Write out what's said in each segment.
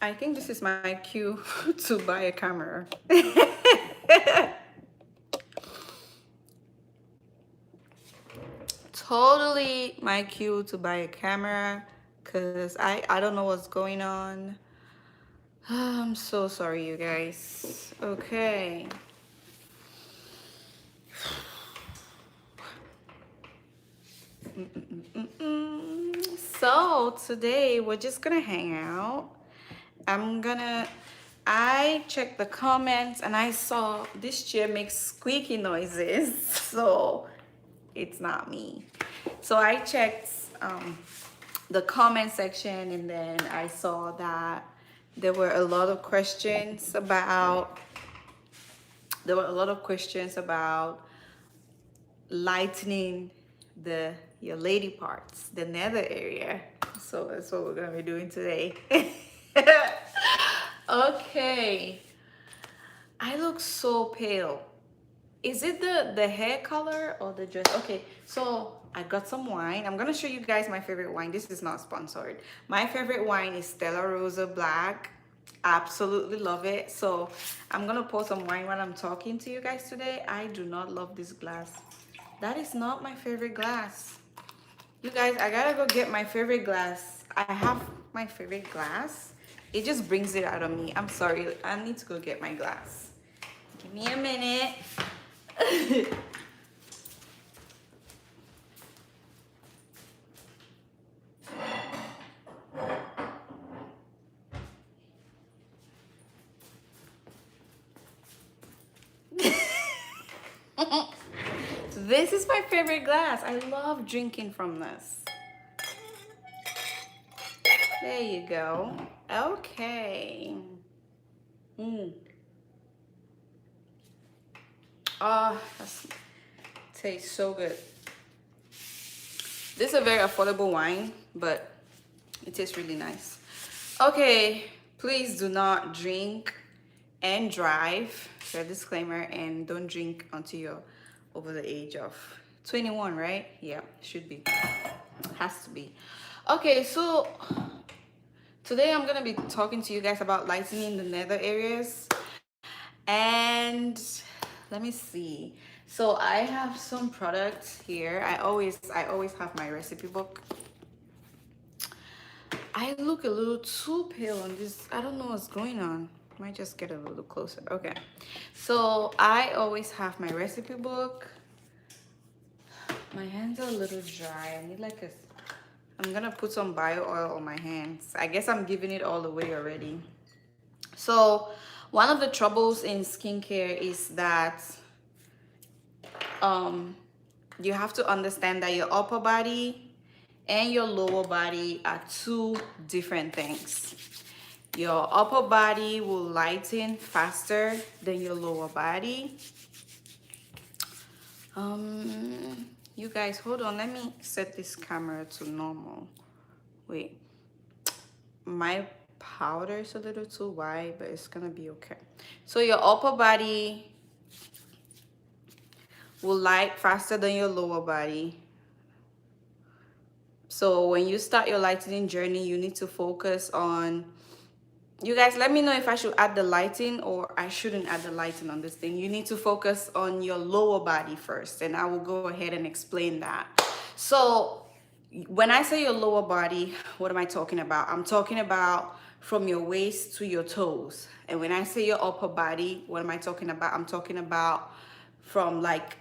I think this is my cue to buy a camera. Totally my cue to buy a camera because I don't know what's going on. I'm so sorry, you guys. Okay. So today we're just gonna hang out. I checked the comments and I saw this chair makes squeaky noises. So it's not me. So I checked the comment section and then I saw that there were a lot of questions about lightening your lady parts, the nether area. So that's what we're gonna be doing today. Okay, I look so pale. Is it the hair color or the dress? Okay, so I got some wine. I'm gonna show you guys my favorite wine. This is not sponsored. My favorite wine is Stella Rosa Black. Absolutely love it. So I'm gonna pour some wine while I'm talking to you guys today. I do not love this glass. That is not my favorite glass. You guys, I gotta go get my favorite glass. I have my favorite glass. It just brings it out of me. I'm sorry. I need to go get my glass. Give me a minute. This is my favorite glass. I love drinking from this. There you go. Okay. Oh, that tastes so good. This is a very affordable wine, but it tastes really nice. Okay, please do not drink and drive. Fair disclaimer, and don't drink until you're over the age of 21, right? Yeah, should be. Has to be. Okay, so today I'm gonna be talking to you guys about lightening the nether areas. And let me see. So I have some products here. I always have my recipe book. I look a little too pale on this. I don't know what's going on. Might just get a little closer. Okay. So I always have my recipe book. My hands are a little dry. I need like a... I'm gonna put some bio oil on my hands. I guess I'm giving it all away already. So one of the troubles in skincare is that you have to understand that your upper body and your lower body are two different things. Your upper body will lighten faster than your lower body. You guys, hold on. Let me set this camera to normal. Wait, my powder is a little too wide, but it's gonna be okay. So your upper body will light faster than your lower body. So when you start your lightening journey, you need to focus on... You guys, let me know if I should add the lighting or I shouldn't add the lighting on this thing. You need to focus on your lower body first, and I will go ahead and explain that. So when I say your lower body, what am I talking about? I'm talking about from your waist to your toes. And when I say your upper body, what am I talking about? I'm talking about from like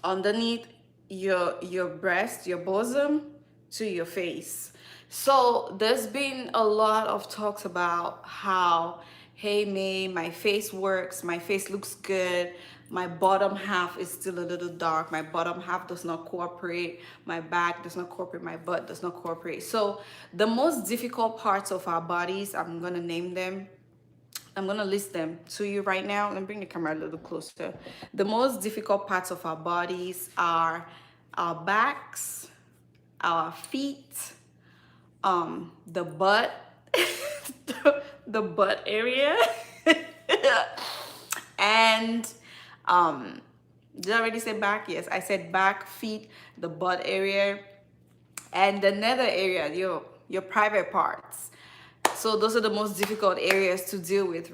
underneath your breast, your bosom, to your face. So there's been a lot of talks about how, hey May, my face works, my face looks good, my bottom half is still a little dark, my bottom half does not cooperate, my back does not cooperate, my butt does not cooperate. So the most difficult parts of our bodies, I'm gonna name them, I'm gonna list them to you right now. Let me bring the camera a little closer. The most difficult parts of our bodies are our backs, our feet, the butt, the butt area, and did I already say back? Yes, I said back, feet, the butt area, and the nether area, your private parts. So those are the most difficult areas to deal with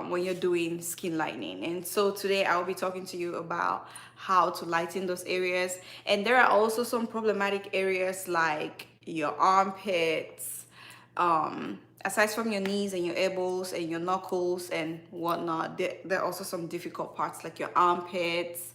when you're doing skin lightening. And so today I will be talking to you about how to lighten those areas. And there are also some problematic areas like your armpits, aside from your knees and your elbows and your knuckles and whatnot. There are also some difficult parts like your armpits.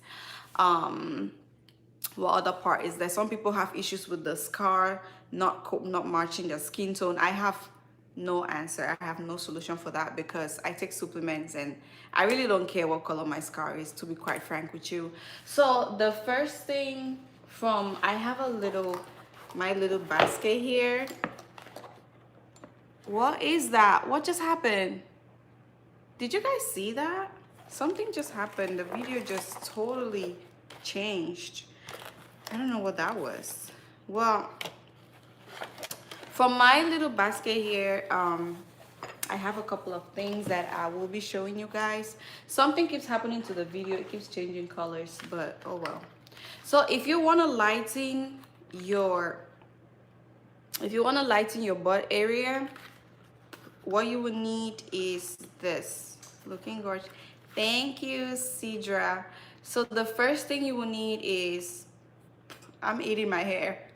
What other part is there? Some people have issues with the scar not matching their skin tone. I have no answer. I have no solution for that because I take supplements and I really don't care what color my scar is, to be quite frank with you. So the first thing I have my little basket here. What is that? What just happened? Did you guys see that? Something just happened. The video just totally changed. I don't know what that was. Well, from my little basket here, I have a couple of things that I will be showing you guys. Something keeps happening to the video. It keeps changing colors, but oh well. So if you want to lighten your butt area, what you will need is this. Looking gorgeous. Thank you, Cedra. So the first thing you will need is, I'm eating my hair.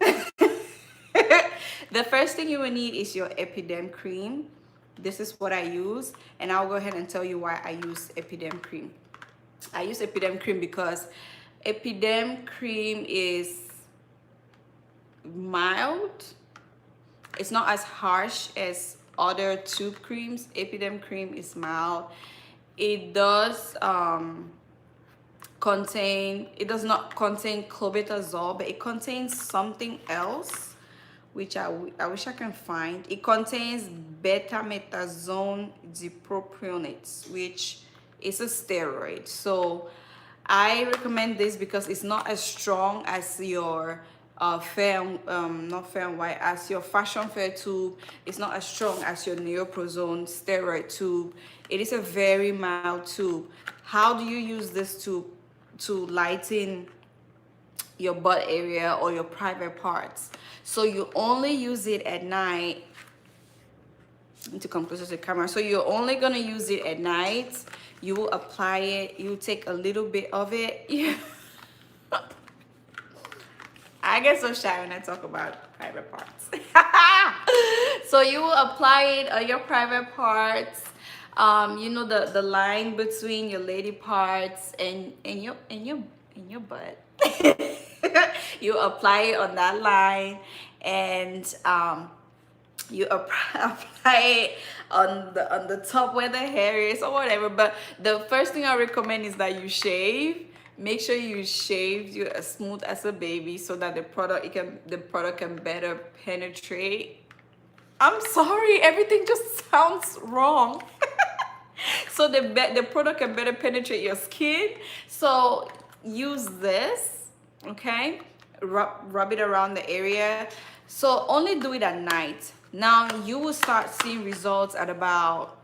The first thing you will need is your epidemic cream. This is what I use, and I'll go ahead and tell you why I use epidemic cream. I use epidemic cream because epidemic cream is mild. It's not as harsh as other tube creams. Epidemic cream is mild. It does it does not contain clobetasol, but it contains something else, which I wish I can find. It contains betamethasone dipropionate, which is a steroid. So I recommend this because it's not as strong as your not fair and white, as your fashion fair tube. It's not as strong as your neoprosone steroid tube. It is a very mild tube. How do you use this tube to lighten your butt area or your private parts? So you only use it at night. I need to come closer to the camera. So you're only gonna use it at night. You will apply it. You take a little bit of it. I get so shy when I talk about private parts. So you will apply it on your private parts. You know, the line between your lady parts and your butt. You apply it on that line, and you apply it on the top where the hair is or whatever. But the first thing I recommend is that you shave. Make sure you shave you as smooth as a baby so that the product can better penetrate. I'm sorry, everything just sounds wrong. So the product can better penetrate your skin. So use this, okay? Rub it around the area. So only do it at night. Now you will start seeing results at about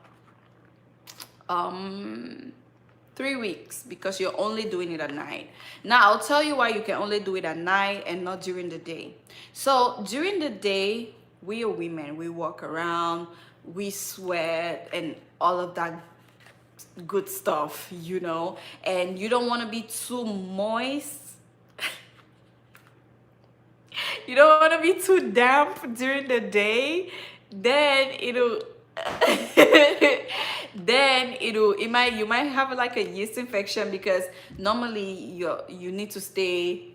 3 weeks because you're only doing it at night. Now I'll tell you why you can only do it at night and not during the day. So during the day, we are women, we walk around, we sweat and all of that good stuff, you know, and you don't want to be too moist. You don't want to be too damp during the day. Then you might have like a yeast infection because normally you need to stay,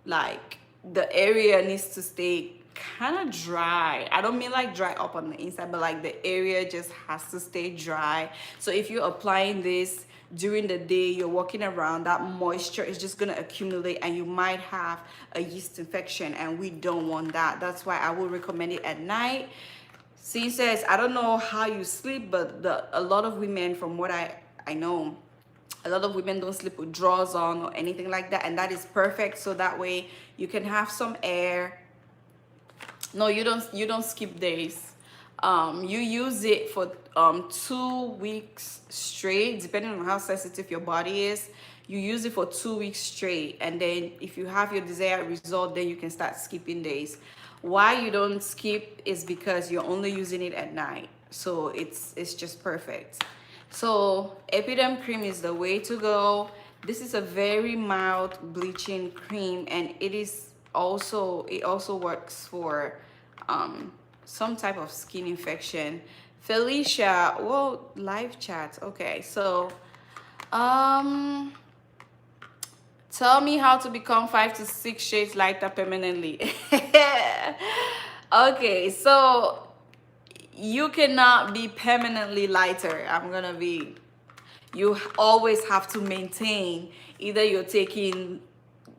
like, the area needs to stay kind of dry. I don't mean like dry up on the inside, but like the area just has to stay dry. So if you're applying this during the day, you're walking around, that moisture is just gonna accumulate and you might have a yeast infection, and we don't want that. That's why I would recommend it at night. She says, I don't know how you sleep, but a lot of women, from what I know, a lot of women don't sleep with drawers on or anything like that, and that is perfect. So that way you can have some air. No, you don't skip days. You use it for 2 weeks straight, depending on how sensitive your body is. You use it for 2 weeks straight, and then if you have your desired result, then you can start skipping days. Why you don't skip is because you're only using it at night. So it's just perfect. So epidemic cream is the way to go. This is a very mild bleaching cream, and it also works for some type of skin infection. Felicia, well, live chat. Okay, so um tell me how to become 5 to 6 shades lighter permanently. Okay, so you cannot be permanently lighter. You always have to maintain, either you're taking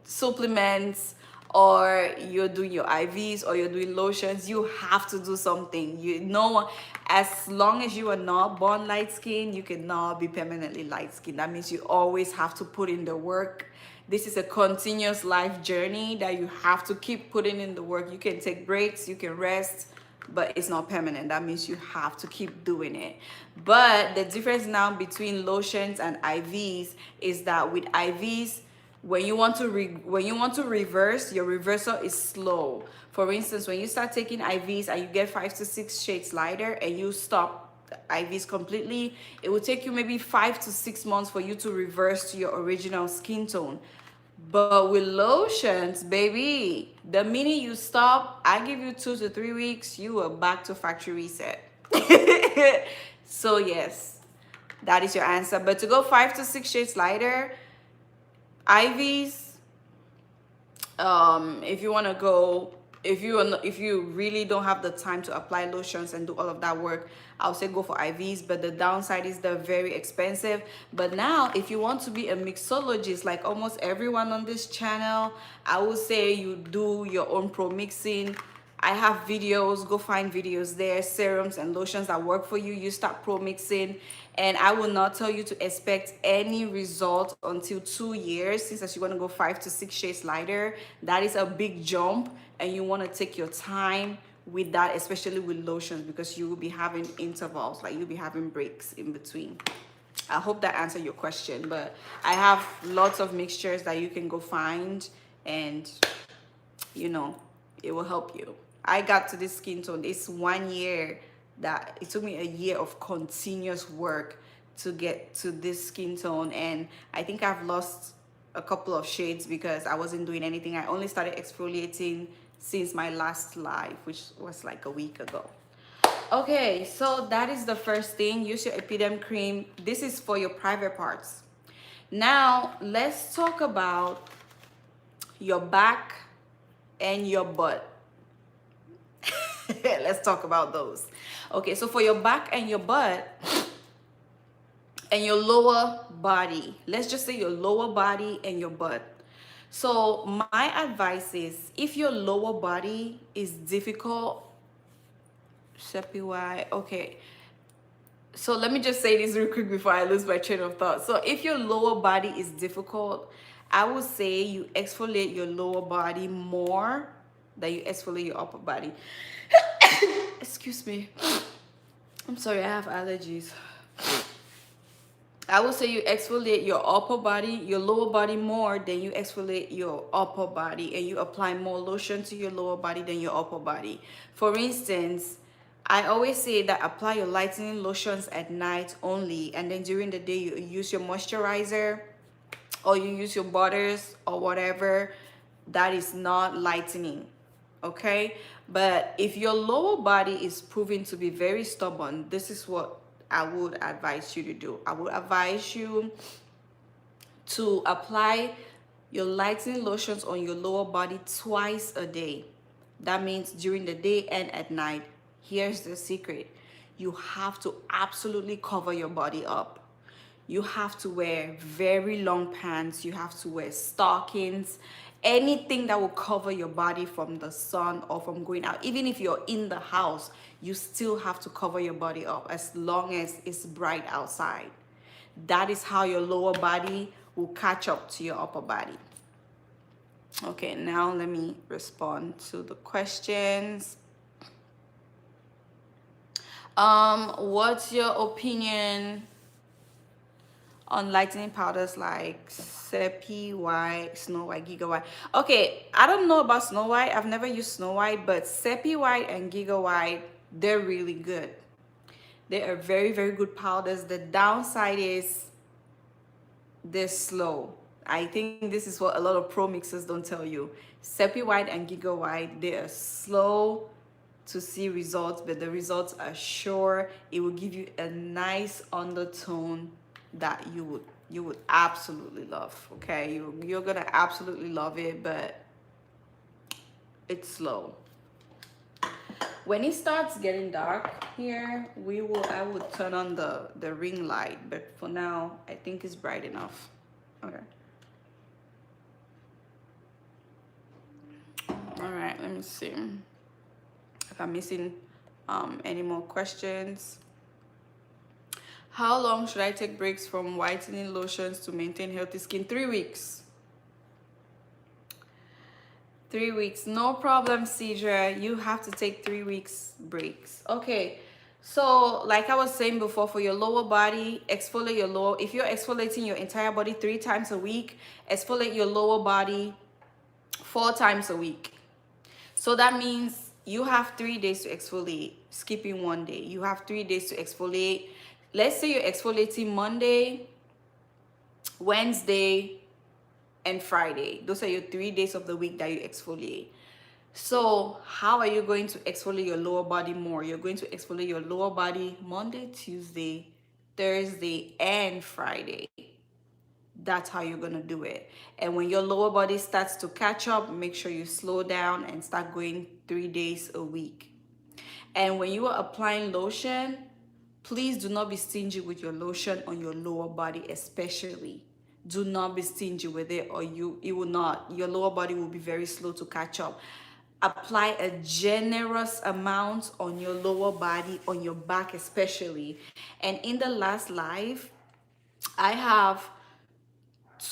supplements or you're doing your IVs or you're doing lotions. You have to do something. You know, as long as you are not born light skin, you cannot be permanently light skin. That means you always have to put in the work. This is a continuous life journey that you have to keep putting in the work. You can take breaks, you can rest, but it's not permanent. That means you have to keep doing it. But the difference now between lotions and IVs is that with IVs, when you want to reverse, your reversal is slow. For instance, when you start taking IVs and you get 5 to 6 shades lighter and you stop IVs completely, it will take you maybe 5 to 6 months for you to reverse to your original skin tone. But with lotions, baby, the minute you stop, I give you 2 to 3 weeks, you are back to factory reset. So yes, that is your answer. But to go 5 to 6 shades lighter, IVs, if you want to go, if you really don't have the time to apply lotions and do all of that work, I'll say go for IVs. But the downside is they're very expensive. But now, if you want to be a mixologist like almost everyone on this channel, I would say you do your own pro mixing. I have videos, go find videos there, serums and lotions that work for you. You start pro mixing, and I will not tell you to expect any result until 2 years, since as you want to go 5 to 6 shades lighter. That is a big jump, and you want to take your time with that, especially with lotions, because you will be having intervals, like you'll be having breaks in between. I hope that answered your question, but I have lots of mixtures that you can go find, and you know, it will help you. I got to this skin tone. It's 1 year that it took me, a year of continuous work to get to this skin tone, and I think I've lost a couple of shades because I wasn't doing anything. I only started exfoliating since my last live, which was like a week ago. Okay, so that is the first thing. Use your epidemic cream. This is for your private parts. Now let's talk about your back and your butt. Let's talk about those. Okay, so for your back and your butt and your lower body, let's just say your lower body and your butt. So my advice is, if your lower body is difficult, okay, so let me just say this real quick before I lose my train of thought. So if your lower body is difficult, I would say you exfoliate your lower body more than you exfoliate your upper body. Excuse me. I'm sorry, I have allergies. I would say you exfoliate your upper body, your lower body more than you exfoliate your upper body, and you apply more lotion to your lower body than your upper body. For instance, I always say that apply your lightening lotions at night only, and then during the day you use your moisturizer or you use your butters or whatever. That is not lightening, okay? But if your lower body is proving to be very stubborn, this is what I would advise you to do. I would advise you to apply your lightening lotions on your lower body twice a day. That means during the day and at night. Here's the secret. You have to absolutely cover your body up. You have to wear very long pants. You have to wear stockings, anything that will cover your body from the sun or from going out. Even if you're in the house, you still have to cover your body up as long as it's bright outside. That is how your lower body will catch up to your upper body. Okay, now let me respond to the questions. What's your opinion on lightening powders like Seppi White, Snow White, Giga White? Okay, I don't know about Snow White. I've never used Snow White, but Seppi White and Giga White, they're really good. They are very, very good powders. The downside is they're slow. I think this is what a lot of pro mixers don't tell you. Seppi White and Giga White, they are slow to see results, but the results are sure. It will give you a nice undertone that you would absolutely love. Okay, you're gonna absolutely love it, but it's slow. When it starts getting dark here, I would turn on the ring light, but for now I think it's bright enough. Okay. All right, let me see if I'm missing any more questions. How long should I take breaks from whitening lotions to maintain healthy skin? 3 weeks. 3 weeks, no problem, Cedra. You have to take 3 weeks breaks. Okay, so like I was saying before, for your lower body, exfoliate your lower. If you're exfoliating your entire body 3 times a week, exfoliate your lower body 4 times a week. So that means you have 3 days to exfoliate, skipping 1 day. You have 3 days to exfoliate. Let's say you're exfoliating Monday, Wednesday, and Friday. Those are your 3 days of the week that you exfoliate. So how are you going to exfoliate your lower body more? You're going to exfoliate your lower body Monday, Tuesday, Thursday, and Friday. That's how you're gonna do it. And when your lower body starts to catch up, make sure you slow down and start going 3 days a week. And when you are applying lotion, please do not be stingy with your lotion on your lower body, especially. Do not be stingy with it, or your lower body will be very slow to catch up. Apply a generous amount on your lower body, on your back especially. And in the last live, I have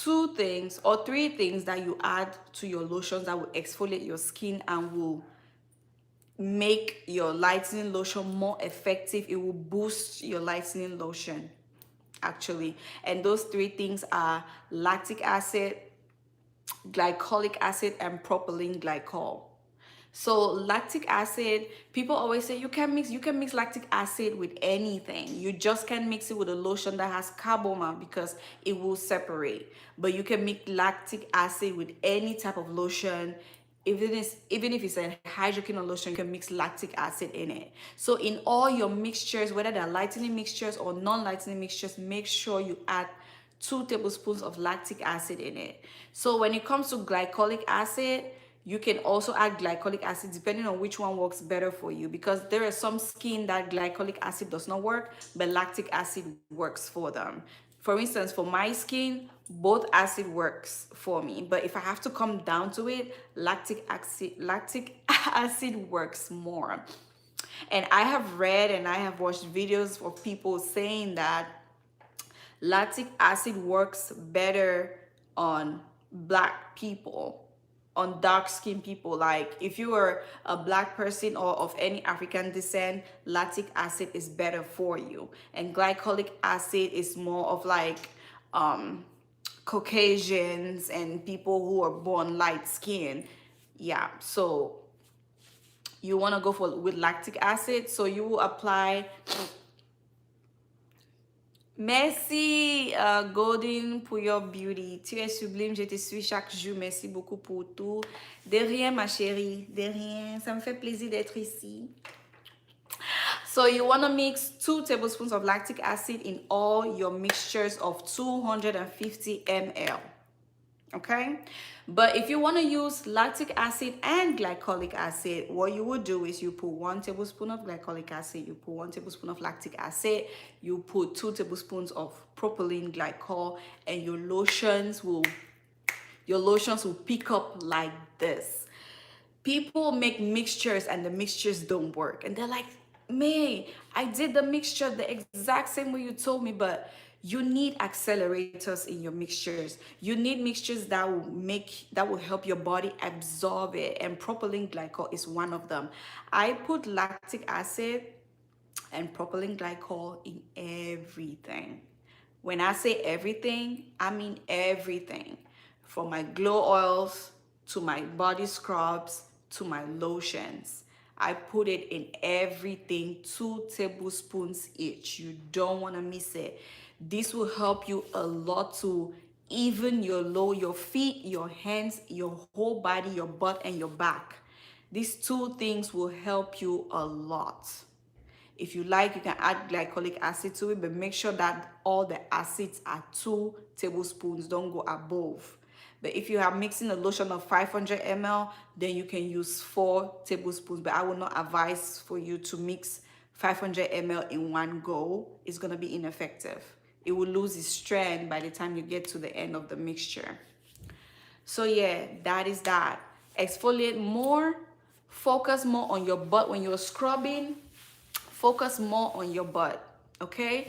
2 things or 3 things that you add to your lotions that will exfoliate your skin and will make your lightening lotion more effective. It will boost your lightening lotion, actually. And those 3 things are lactic acid, glycolic acid, and propylene glycol. So lactic acid, people always say you can mix lactic acid with anything. You just can't mix it with a lotion that has carbomer because it will separate. But you can mix lactic acid with any type of lotion. Even if it's a hydroquinone lotion, you can mix lactic acid in it. So in all your mixtures, whether they're lightening mixtures or non-lightening mixtures, make sure you add 2 tablespoons of lactic acid in it. So when it comes to glycolic acid, you can also add glycolic acid depending on which one works better for you, because there are some skin that glycolic acid does not work, but lactic acid works for them. For instance, for my skin, both acid works for me, but if I have to come down to it, lactic acid works more. And I have read and I have watched videos of people saying that lactic acid works better on black people, on dark skinned people. Like if you are a black person or of any African descent, lactic acid is better for you. And glycolic acid is more of like Caucasians and people who are born light skinned. Yeah, so you want to go with lactic acid. So you will apply. Merci, Golden, pour your beauty. Tu es sublime, je te suis chaque jour. Merci beaucoup pour tout. De rien, ma chérie, de rien. Ça me fait plaisir d'être ici. So you want to mix 2 tablespoons of lactic acid in all your mixtures of 250 ml. Okay, but if you want to use lactic acid and glycolic acid, what you would do is you put 1 tablespoon of glycolic acid, you put 1 tablespoon of lactic acid, you put 2 tablespoons of propylene glycol, and your lotions will pick up like this. People make mixtures and the mixtures don't work, and they're like, May, I did the mixture the exact same way you told me, but you need accelerators in your mixtures. You need mixtures that will help your body absorb it, and propylene glycol is one of them. I put lactic acid and propylene glycol in everything. When I say everything, I mean everything. From my glow oils to my body scrubs to my lotions. I put it in everything, 2 tablespoons each. You don't want to miss it. This will help you a lot to even your feet, your hands, your whole body, your butt, and your back. These 2 things will help you a lot. If you like, you can add glycolic acid to it, but make sure that all the acids are 2 tablespoons. Don't go above. But if you are mixing a lotion of 500 ml, then you can use 4 tablespoons. But I will not advise for you to mix 500 ml in one go. It's going to be ineffective. It will lose its strength by the time you get to the end of the mixture. So yeah, that is that. Exfoliate more. Focus more on your butt when you're scrubbing. Focus more on your butt, okay?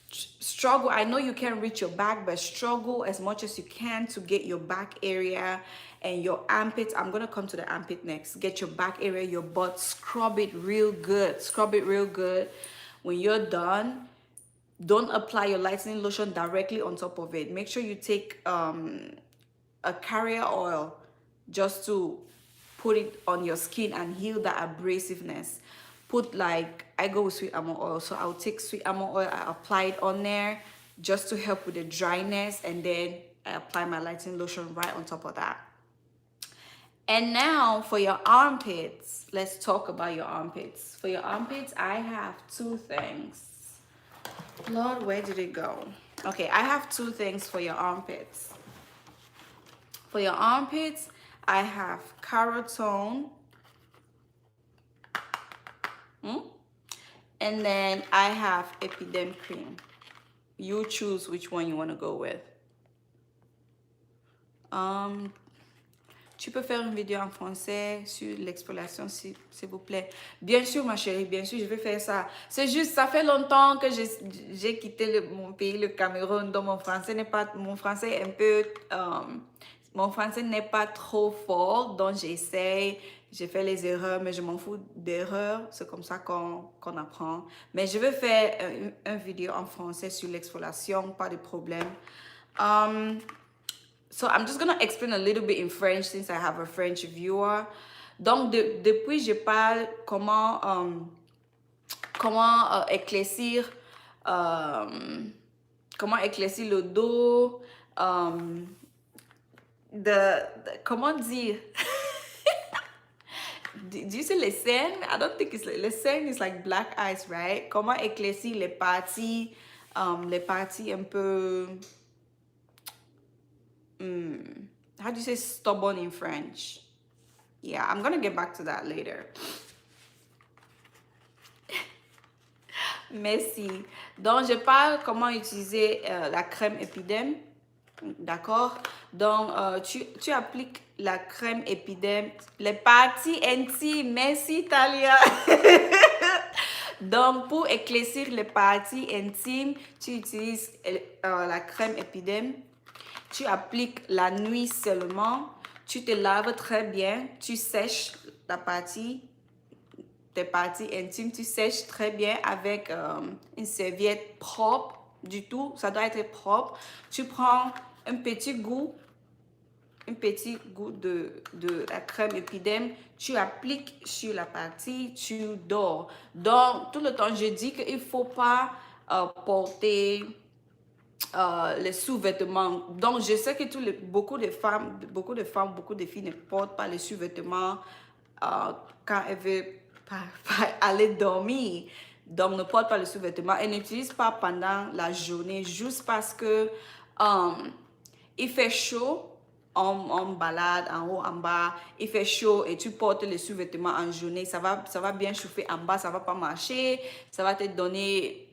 Struggle, I know you can't reach your back, but struggle as much as you can to get your back area and your armpits. I'm gonna come to the armpit next. Get your back area, your butt, scrub it real good. Scrub it real good. When you're done, don't apply your lightening lotion directly on top of it. Make sure you take a carrier oil just to put it on your skin and heal that abrasiveness. Put like, I go with sweet almond oil, so I'll take sweet almond oil, I apply it on there just to help with the dryness, and then I apply my lightening lotion right on top of that. And now for your armpits, let's talk about your armpits. For your armpits, I have 2 things. Lord, where did it go? Okay, I have 2 things for your armpits. For your armpits, I have Carotone. And then I have epidemic cream. You choose which one you want to go with. Tu peux faire une vidéo en français sur l'exfoliation, s'il vous plaît. Bien sûr, ma chérie, bien sûr, je vais faire ça. C'est juste, ça fait longtemps que j'ai quitté mon pays, le Cameroun, donc mon français n'est pas trop fort, donc j'essaye. J'ai fait les erreurs, mais je m'en fous d'erreurs. C'est comme ça qu'on apprend. Mais je vais faire une vidéo en français sur l'exfoliation, pas de problème. So I'm just going to explain a little bit in French since I have a French viewer. Donc, depuis, je parle comment éclaircir le dos, comment dire? Do you say les scènes? I don't think it's les scènes is like black eyes, right? Comment éclaircir les parties un peu how do you say stubborn in French? Yeah, I'm gonna get back to that later. Merci. Donc, je parle comment utiliser la crème épidème. D'accord? Donc, tu appliques la crème épidème, les parties intimes. Merci, Talia. Donc, pour éclaircir les parties intimes, tu utilises la crème épidème. Tu appliques la nuit seulement. Tu te laves très bien. Tu sèches tes parties intimes. Tu sèches très bien avec une serviette propre du tout. Ça doit être propre. Tu prends un petit goût de la crème épidème, tu appliques sur la partie, tu dors. Donc, tout le temps, je dis qu'il ne faut pas porter les sous-vêtements. Donc, je sais que beaucoup de filles ne portent pas les sous-vêtements quand elles veulent aller dormir. Donc, ne portent pas les sous-vêtements et n'utilisent pas pendant la journée juste parce que il fait chaud. On balade en haut, en bas, il fait chaud et tu portes les sous-vêtements en journée, ça va bien chauffer en bas, ça va pas marcher, ça va te donner,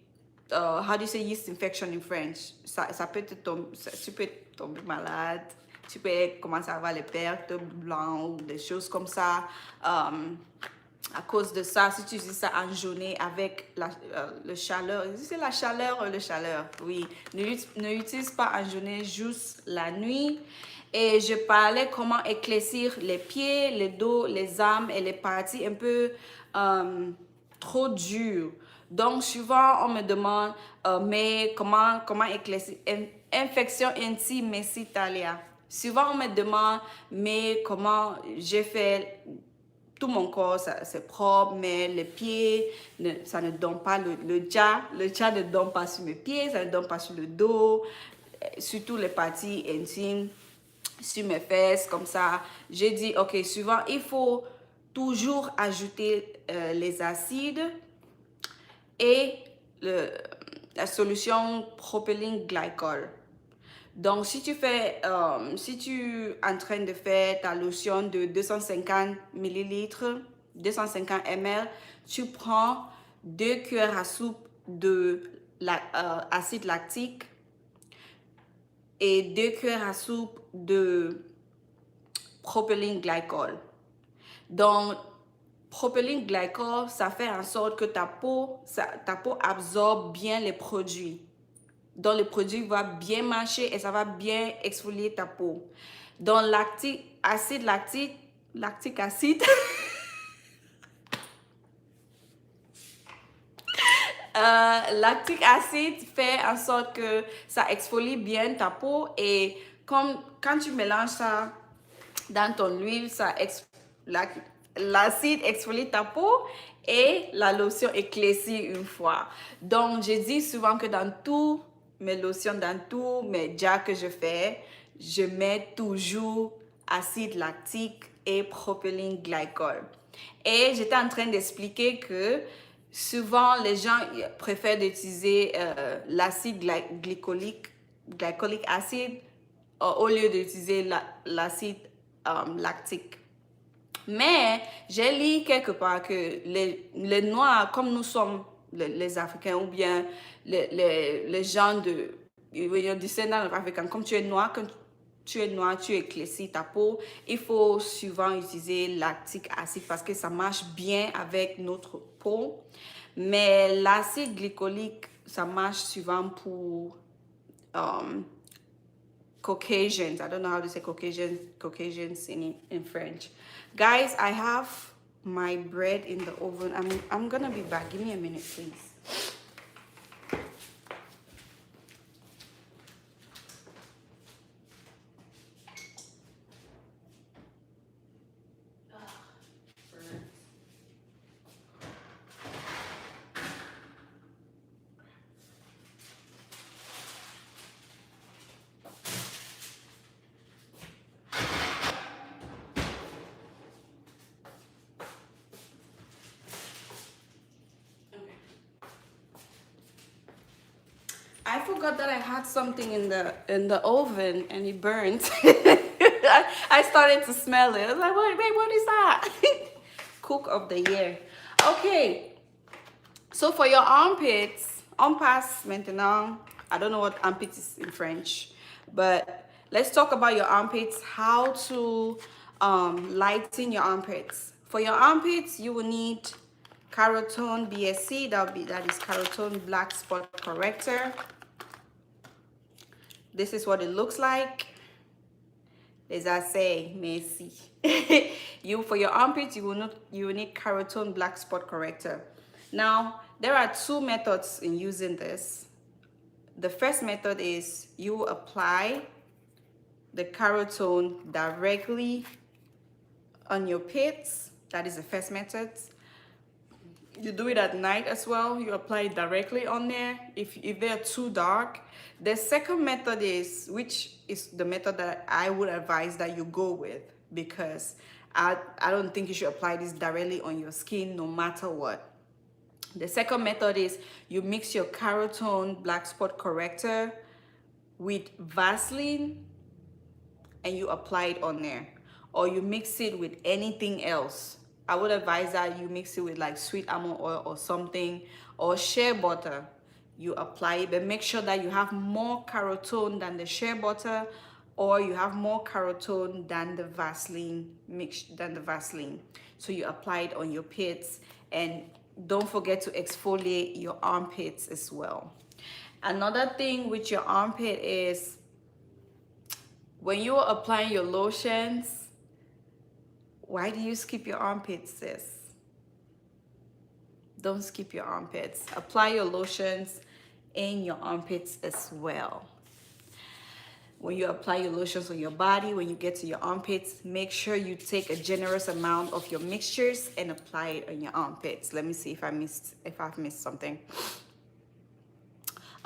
how do you say yeast infection in French? Ça peut tu peux tomber malade, tu peux commencer à avoir les pertes blanches ou des choses comme ça. À cause de ça, si tu utilises ça en journée avec le chaleur, c'est la chaleur ou le chaleur? Oui, ne l'utilise pas en journée, juste la nuit. Et je parlais comment éclaircir les pieds, le dos, les armes et les parties un peu trop dures. Donc, souvent, on me demande, mais comment éclaircir? Infection intime, merci Talia. Souvent, on me demande, mais comment j'ai fait tout mon corps, c'est propre, mais les pieds, ça ne donne pas le tcha. Le tcha ne donne pas sur mes pieds, ça ne donne pas sur le dos, surtout les parties intimes, sur mes fesses, comme ça. J'ai dit, ok, suivant, il faut toujours ajouter les acides et la solution propylene glycol. Donc, si tu es en train de faire ta lotion de 250 millilitres, 250 ml, tu prends 2 cuillères à soupe de acide lactique et 2 cuillères à soupe de propylene glycol. Donc, propylene glycol, ça fait en sorte que ta peau absorbe bien les produits. Donc, le produit va bien marcher et ça va bien exfolier ta peau. Donc, lactique acide, lactique acide, lactique acide fait en sorte que ça exfolie bien ta peau et comme quand tu mélanges ça dans ton huile, l'acide exfolie ta peau et la lotion éclaircit une fois. Donc, je dis souvent que dans tous mes lotions, dans tous mes jars que je fais, je mets toujours acide lactique et propylene glycol. Et j'étais en train d'expliquer que souvent les gens préfèrent d'utiliser l'acide glycolique acide au lieu d'utiliser l'acide lactique. Mais j'ai lu quelque part que les Noirs, comme nous sommes les Africains ou bien les gens du descendant africain, comme tu es noir, tu éclaircis ta peau, il faut souvent utiliser lactique acide parce que ça marche bien avec notre peau. Mais l'acide glycolique, ça marche souvent pour Caucasians. I don't know how to say Caucasians in French. Guys, I have my bread in the oven. I'm gonna be back. Give me a minute, please. I forgot that I had something in the oven and it burnt. I started to smell it. I was like, wait, what is that? Cook of the year. Okay. So for your armpits, maintenant, I don't know what armpits is in French, but let's talk about your armpits, how to lighten your armpits. For your armpits, you will need Carotone BSC, that is Carotone Black Spot Corrector. This is what it looks like. As I say, merci. For your armpits, you will need Carotone Black Spot Corrector. Now, there are two methods in using this. The first method is you apply the Carotone directly on your pits. That is the first method. You do it at night as well. You apply it directly on there if they're too dark. The second method is, which is the method that I would advise that you go with, because I don't think you should apply this directly on your skin no matter what. The second method is you mix your Carotone Black Spot Corrector with Vaseline and you apply it on there, or you mix it with anything else. I would advise that you mix it with like sweet almond oil or something, or shea butter. You apply it, but make sure that you have more Carotone than the shea butter, or you have more Carotone than the Vaseline So you apply it on your pits, and don't forget to exfoliate your armpits as well. Another thing with your armpit is when you're applying your lotions, why do you skip your armpits, sis? Don't skip your armpits. Apply your lotions in your armpits as well. when you apply your lotions on your body, when you get to your armpits, make sure you take a generous amount of your mixtures and apply it on your armpits. Let me see if I've missed something.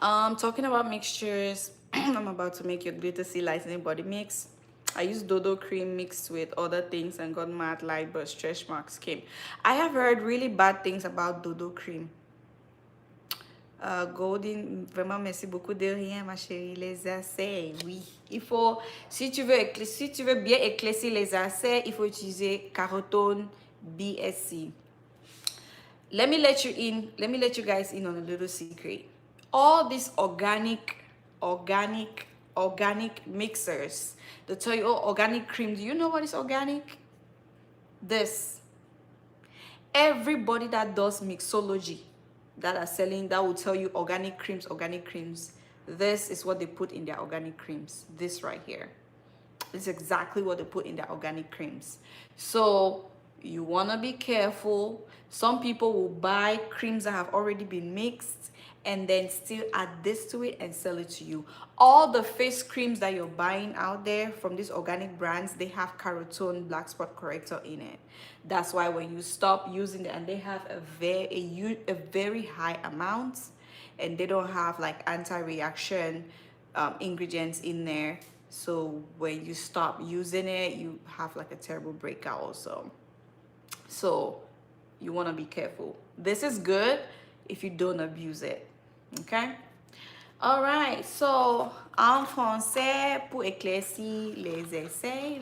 Talking about mixtures, I'm about to make your glitter sea lightening body mix. I used Dodo cream mixed with other things and got matte light but stretch mark skin. I have heard really bad things about Dodo cream. Golden, vraiment merci beaucoup de rien ma chérie, les accès, oui. Il faut, si tu veux bien éclaircir les accès, il faut utiliser Carotone BSC. Let me let you guys in on a little secret. All these organic mixers, they tell you, oh, organic cream. Do you know what is organic? This. Everybody that does mixology, that are selling, that will tell you organic creams. This is what they put in their organic creams. This right here. This is exactly what they put in their organic creams. So you want to be careful. Some people will buy creams that have already been mixed and then still add this to it and sell it to you. All the face creams that you're buying out there from these organic brands, they have Carotone black spot corrector in it. That's why when you stop using it, and they have a very high amount, and they don't have like anti-reaction ingredients in there. So when you stop using it, you have like a terrible breakout also. So you want to be careful. This is good if you don't abuse it. Okay? All right. So en français, pour éclaircir les essais,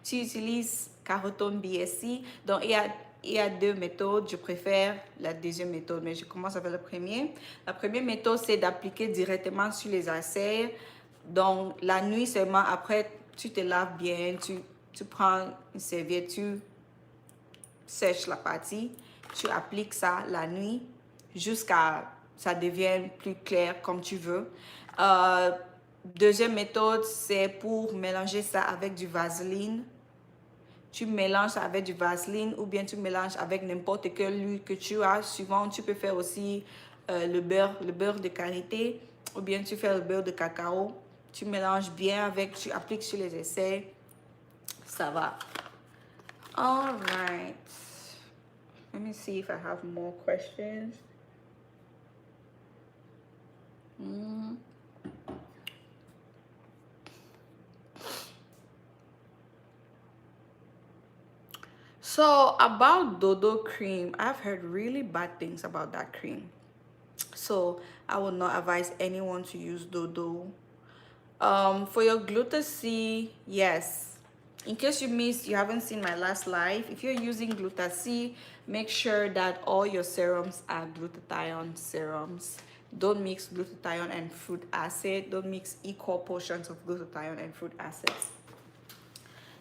tu utilises Carotone BSC. Donc il y a deux méthodes. Je préfère la deuxième méthode, mais je commence avec la première. La première méthode, c'est d'appliquer directement sur les essais. Donc la nuit seulement, après tu te laves bien, tu prends une serviette, tu sèches la partie, tu appliques ça la nuit jusqu'à ça devienne plus clair comme tu veux. Deuxième méthode, c'est pour mélanger ça avec du vaseline. Tu mélanges ça avec du vaseline ou bien tu mélanges avec n'importe quelle huile que tu as. Souvent, tu peux faire aussi le beurre de karité ou bien tu fais le beurre de cacao. Tu mélanges bien avec, tu appliques sur les essais. Ça va. All right. Let me see if I have more questions. So about Dodo cream, I've heard really bad things about that cream. So I would not advise anyone to use Dodo. For your Gluta-C, yes. In case you haven't seen my last live, if you're using Gluta-C, make sure that all your serums are glutathione serums. Don't mix glutathione and fruit acid. Don't mix equal portions of glutathione and fruit acids.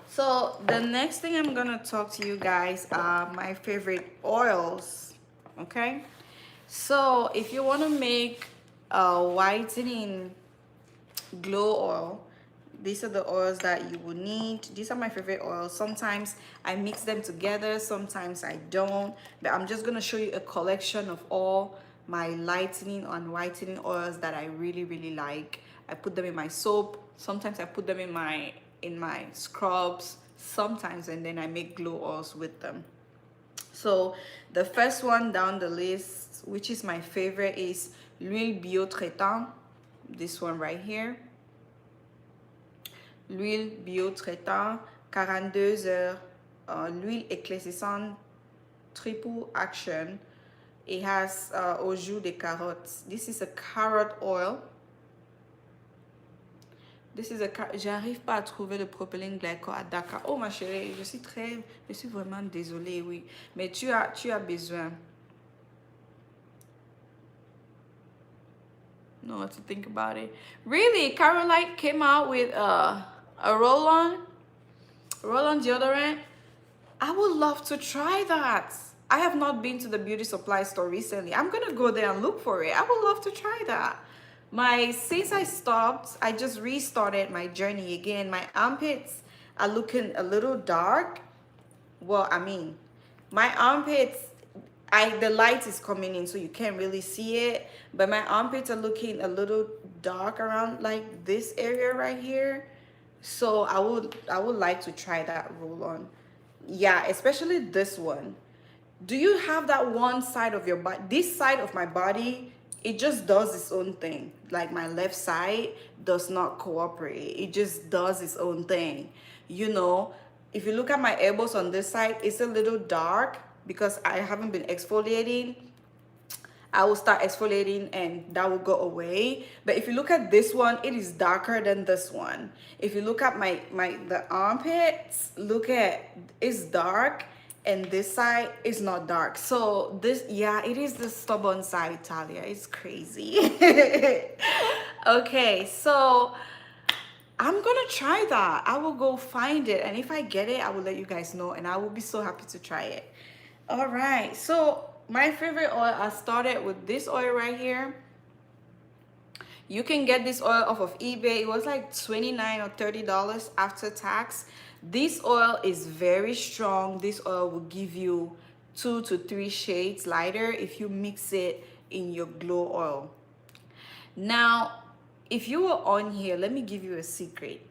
So the next thing I'm gonna talk to you guys are my favorite oils. Okay, so if you want to make a whitening glow oil, these are the oils that you will need. These are my favorite oils. Sometimes I mix them together, sometimes I don't, but I'm just gonna show you a collection of all my lightening and whitening oils that I really like. I put them in my soap, sometimes I put them in my scrubs sometimes, and then I make glow oils with them. So the first one down the list, which is my favorite, is l'huile biotraitant. This one right here, l'huile biotraitant 42 heures, l'huile éclaircissante triple action. It has au jus de carottes. This is a carrot oil. J'arrive pas à trouver le propylène glycol à Dakar. Oh ma chérie, je suis vraiment désolée, oui. Mais tu as besoin. Know what to think about it. Really, Caroline came out with a roll-on deodorant. I would love to try that. I have not been to the beauty supply store recently. I'm gonna go there and look for it. I would love to try that. Since I stopped, I just restarted my journey again. My armpits are looking a little dark. Well, I mean, my armpits, the light is coming in so you can't really see it, but my armpits are looking a little dark around like this area right here. So I would like to try that roll on. Yeah, especially this one. Do you have that one side of your body? This side of my body, it just does its own thing. Like my left side does not cooperate. It just does its own thing. You know, if you look at my elbows on this side, it's a little dark because I haven't been exfoliating. I will start exfoliating and that will go away. But if you look at this one, it is darker than this one. If you look at the armpits, look at, it's dark, and this side is not dark. So this, yeah, it is the stubborn side, Talia. It's crazy. Okay, so I'm gonna try that. I will go find it, and if I get it, I will let you guys know, and I will be so happy to try it. All right, so my favorite oil, I started with this oil right here. You can get this oil off of eBay. It was like $29 or $30 after tax. This oil is very strong. This oil will give you 2 to 3 shades lighter if you mix it in your glow oil. Now, if you were on here, let me give you a secret.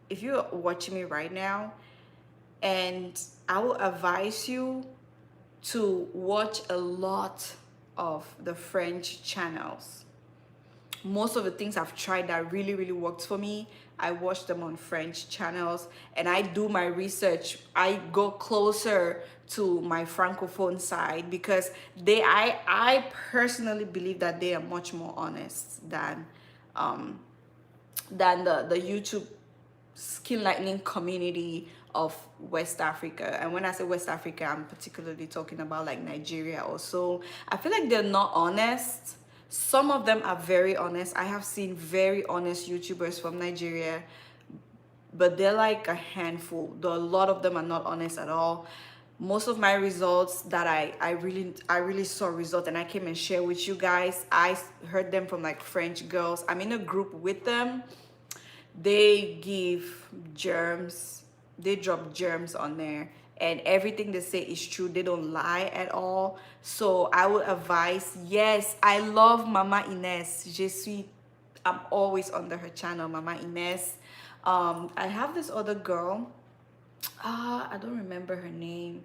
If you're watching me right now, and I will advise you to watch a lot of the French channels. Most of the things I've tried that really worked for me, I watch them on French channels, and I do my research. I go closer to my francophone side because I personally believe that they are much more honest than the YouTube skin lightening community of West Africa. And when I say West Africa, I'm particularly talking about like Nigeria also. I feel like they're not honest. Some of them are very honest. I have seen very honest YouTubers from Nigeria, but they're like a handful. Though a lot of them are not honest at all. Most of my results that I really saw results, and I came and share with you guys, I heard them from like French girls. I'm in a group with them. They give germs, they drop germs on there, and everything they say is true. They don't lie at all. So I would advise, yes, I love Mama Ines. I'm always under her channel, Mama Ines. I have this other girl, I don't remember her name.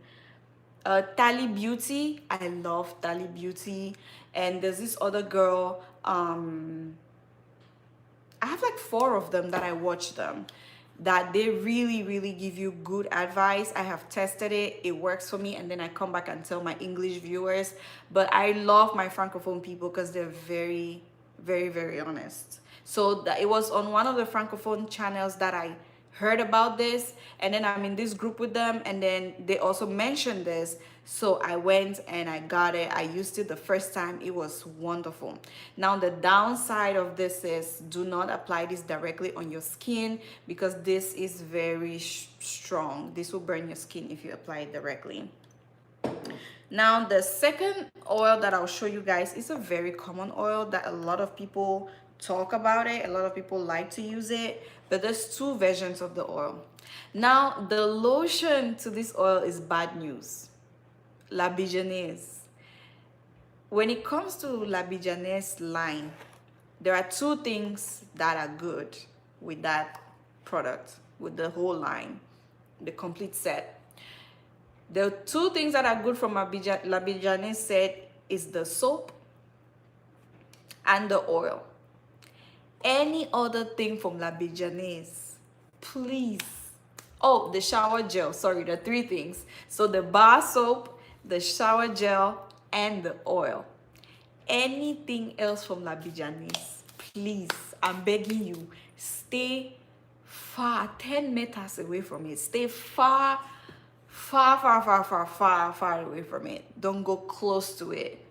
Tally Beauty. I love Tally Beauty. And there's this other girl, I have like 4 of them that I watch them, that they really give you good advice. I have tested it, it works for me, and then I come back and tell my English viewers. But I love my francophone people because they're very honest. So that it was on one of the francophone channels that I heard about this, and then I'm in this group with them, and then they also mentioned this. So I went and I got it. I used it the first time. It was wonderful. Now the downside of this is, do not apply this directly on your skin because this is very strong. This will burn your skin if you apply it directly. Now the second oil that I'll show you guys is a very common oil that a lot of people talk about it. A lot of people like to use it, but there's 2 versions of the oil. Now the lotion to this oil is bad news. La Bijanaise. When it comes to La Bijanaise line, there are 2 things that are good with that product, with the whole line, the complete set. The 2 things that are good from La Bijanaise set is the soap and the oil. Any other thing from La Bijanaise, please. Oh, the shower gel. Sorry, the 3 things. So the bar soap, the shower gel, and the oil. Anything else from La Bijanaise, please, I'm begging you, stay far, 10 meters away from it. Stay far away from it. Don't go close to it.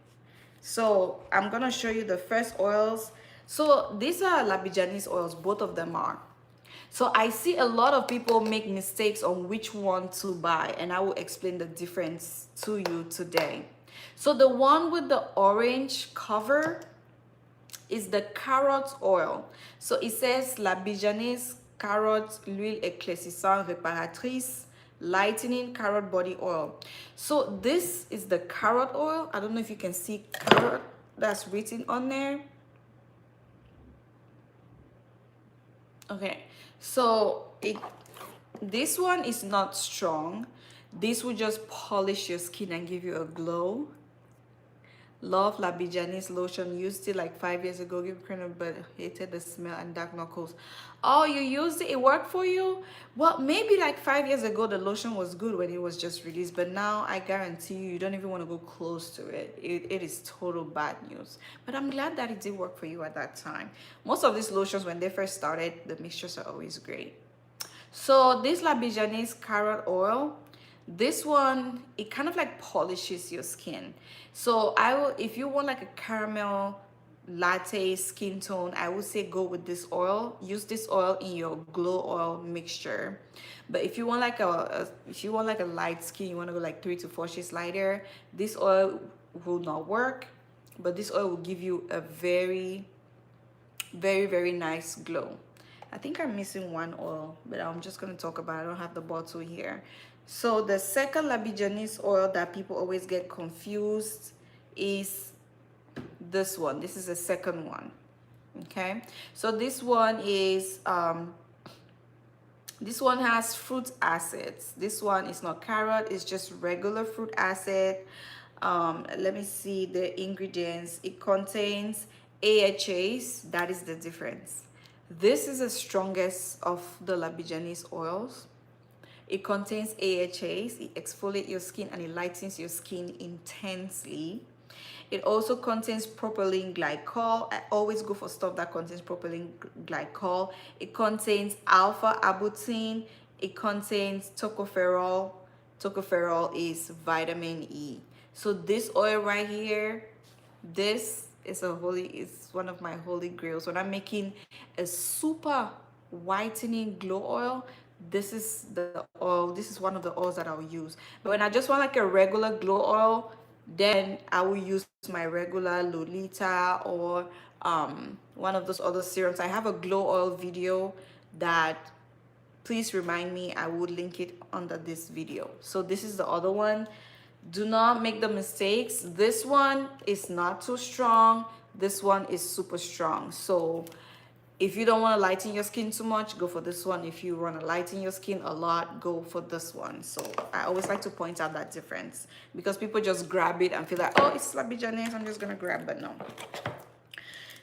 So I'm gonna show you the first oils. So these are La Bijanaise oils, both of them are. So I see a lot of people make mistakes on which one to buy, and I will explain the difference to you today. So the one with the orange cover is the carrot oil. So it says La Bijanaise carrot l'huile éclaircissante réparatrice lightening carrot body oil. So this is the carrot oil. I don't know if you can see carrot that's written on there. Okay, so this one is not strong. This will just polish your skin and give you a glow. Love Labijanis lotion. Used it like 5 years ago. Give credit, but hated the smell and dark knuckles. Oh, you used it? It worked for you? Well, maybe like 5 years ago the lotion was good when it was just released, but now I guarantee you, you don't even want to go close to it. It is total bad news. But I'm glad that it did work for you at that time. Most of these lotions, when they first started, the mixtures are always great. So this Labijanis carrot oil, this one, it kind of like polishes your skin. So I will, if you want like a caramel latte skin tone, I would say go with this oil. Use this oil in your glow oil mixture. But if you want like if you want like a light skin, you want to go like 3 to 4 shades lighter, this oil will not work. But this oil will give you a very, very, very nice glow. I think I'm missing one oil, but I'm just going to talk about it. I don't have the bottle here. So the second Labijanis oil that people always get confused is this one. This is the second one. Okay, so this one is this one has fruit acids. This one is not carrot, it's just regular fruit acid. Let me see the ingredients. It contains AHAs. That is the difference. This is the strongest of the Labijanis oils. It contains AHAs. It exfoliates your skin and it lightens your skin intensely. It also contains propylene glycol. I always go for stuff that contains propylene glycol. It contains alpha arbutin. It contains tocopherol. Tocopherol is vitamin E. So this oil right here, this is it's one of my holy grails. When I'm making a super whitening glow oil, this is the oil. This is one of the oils that I'll use. But when I just want like a regular glow oil, then I will use my regular Lolita or one of those other serums. I have a glow oil video that, please remind me, I would link it under this video. So this is the other one. Do not make the mistakes. This one is not too strong. This one is super strong. So if you don't want to lighten your skin too much, go for this one. If you want to lighten your skin a lot, go for this one. So I always like to point out that difference, because people just grab it and feel like, oh, it's Labijanis, I'm just gonna grab, but no.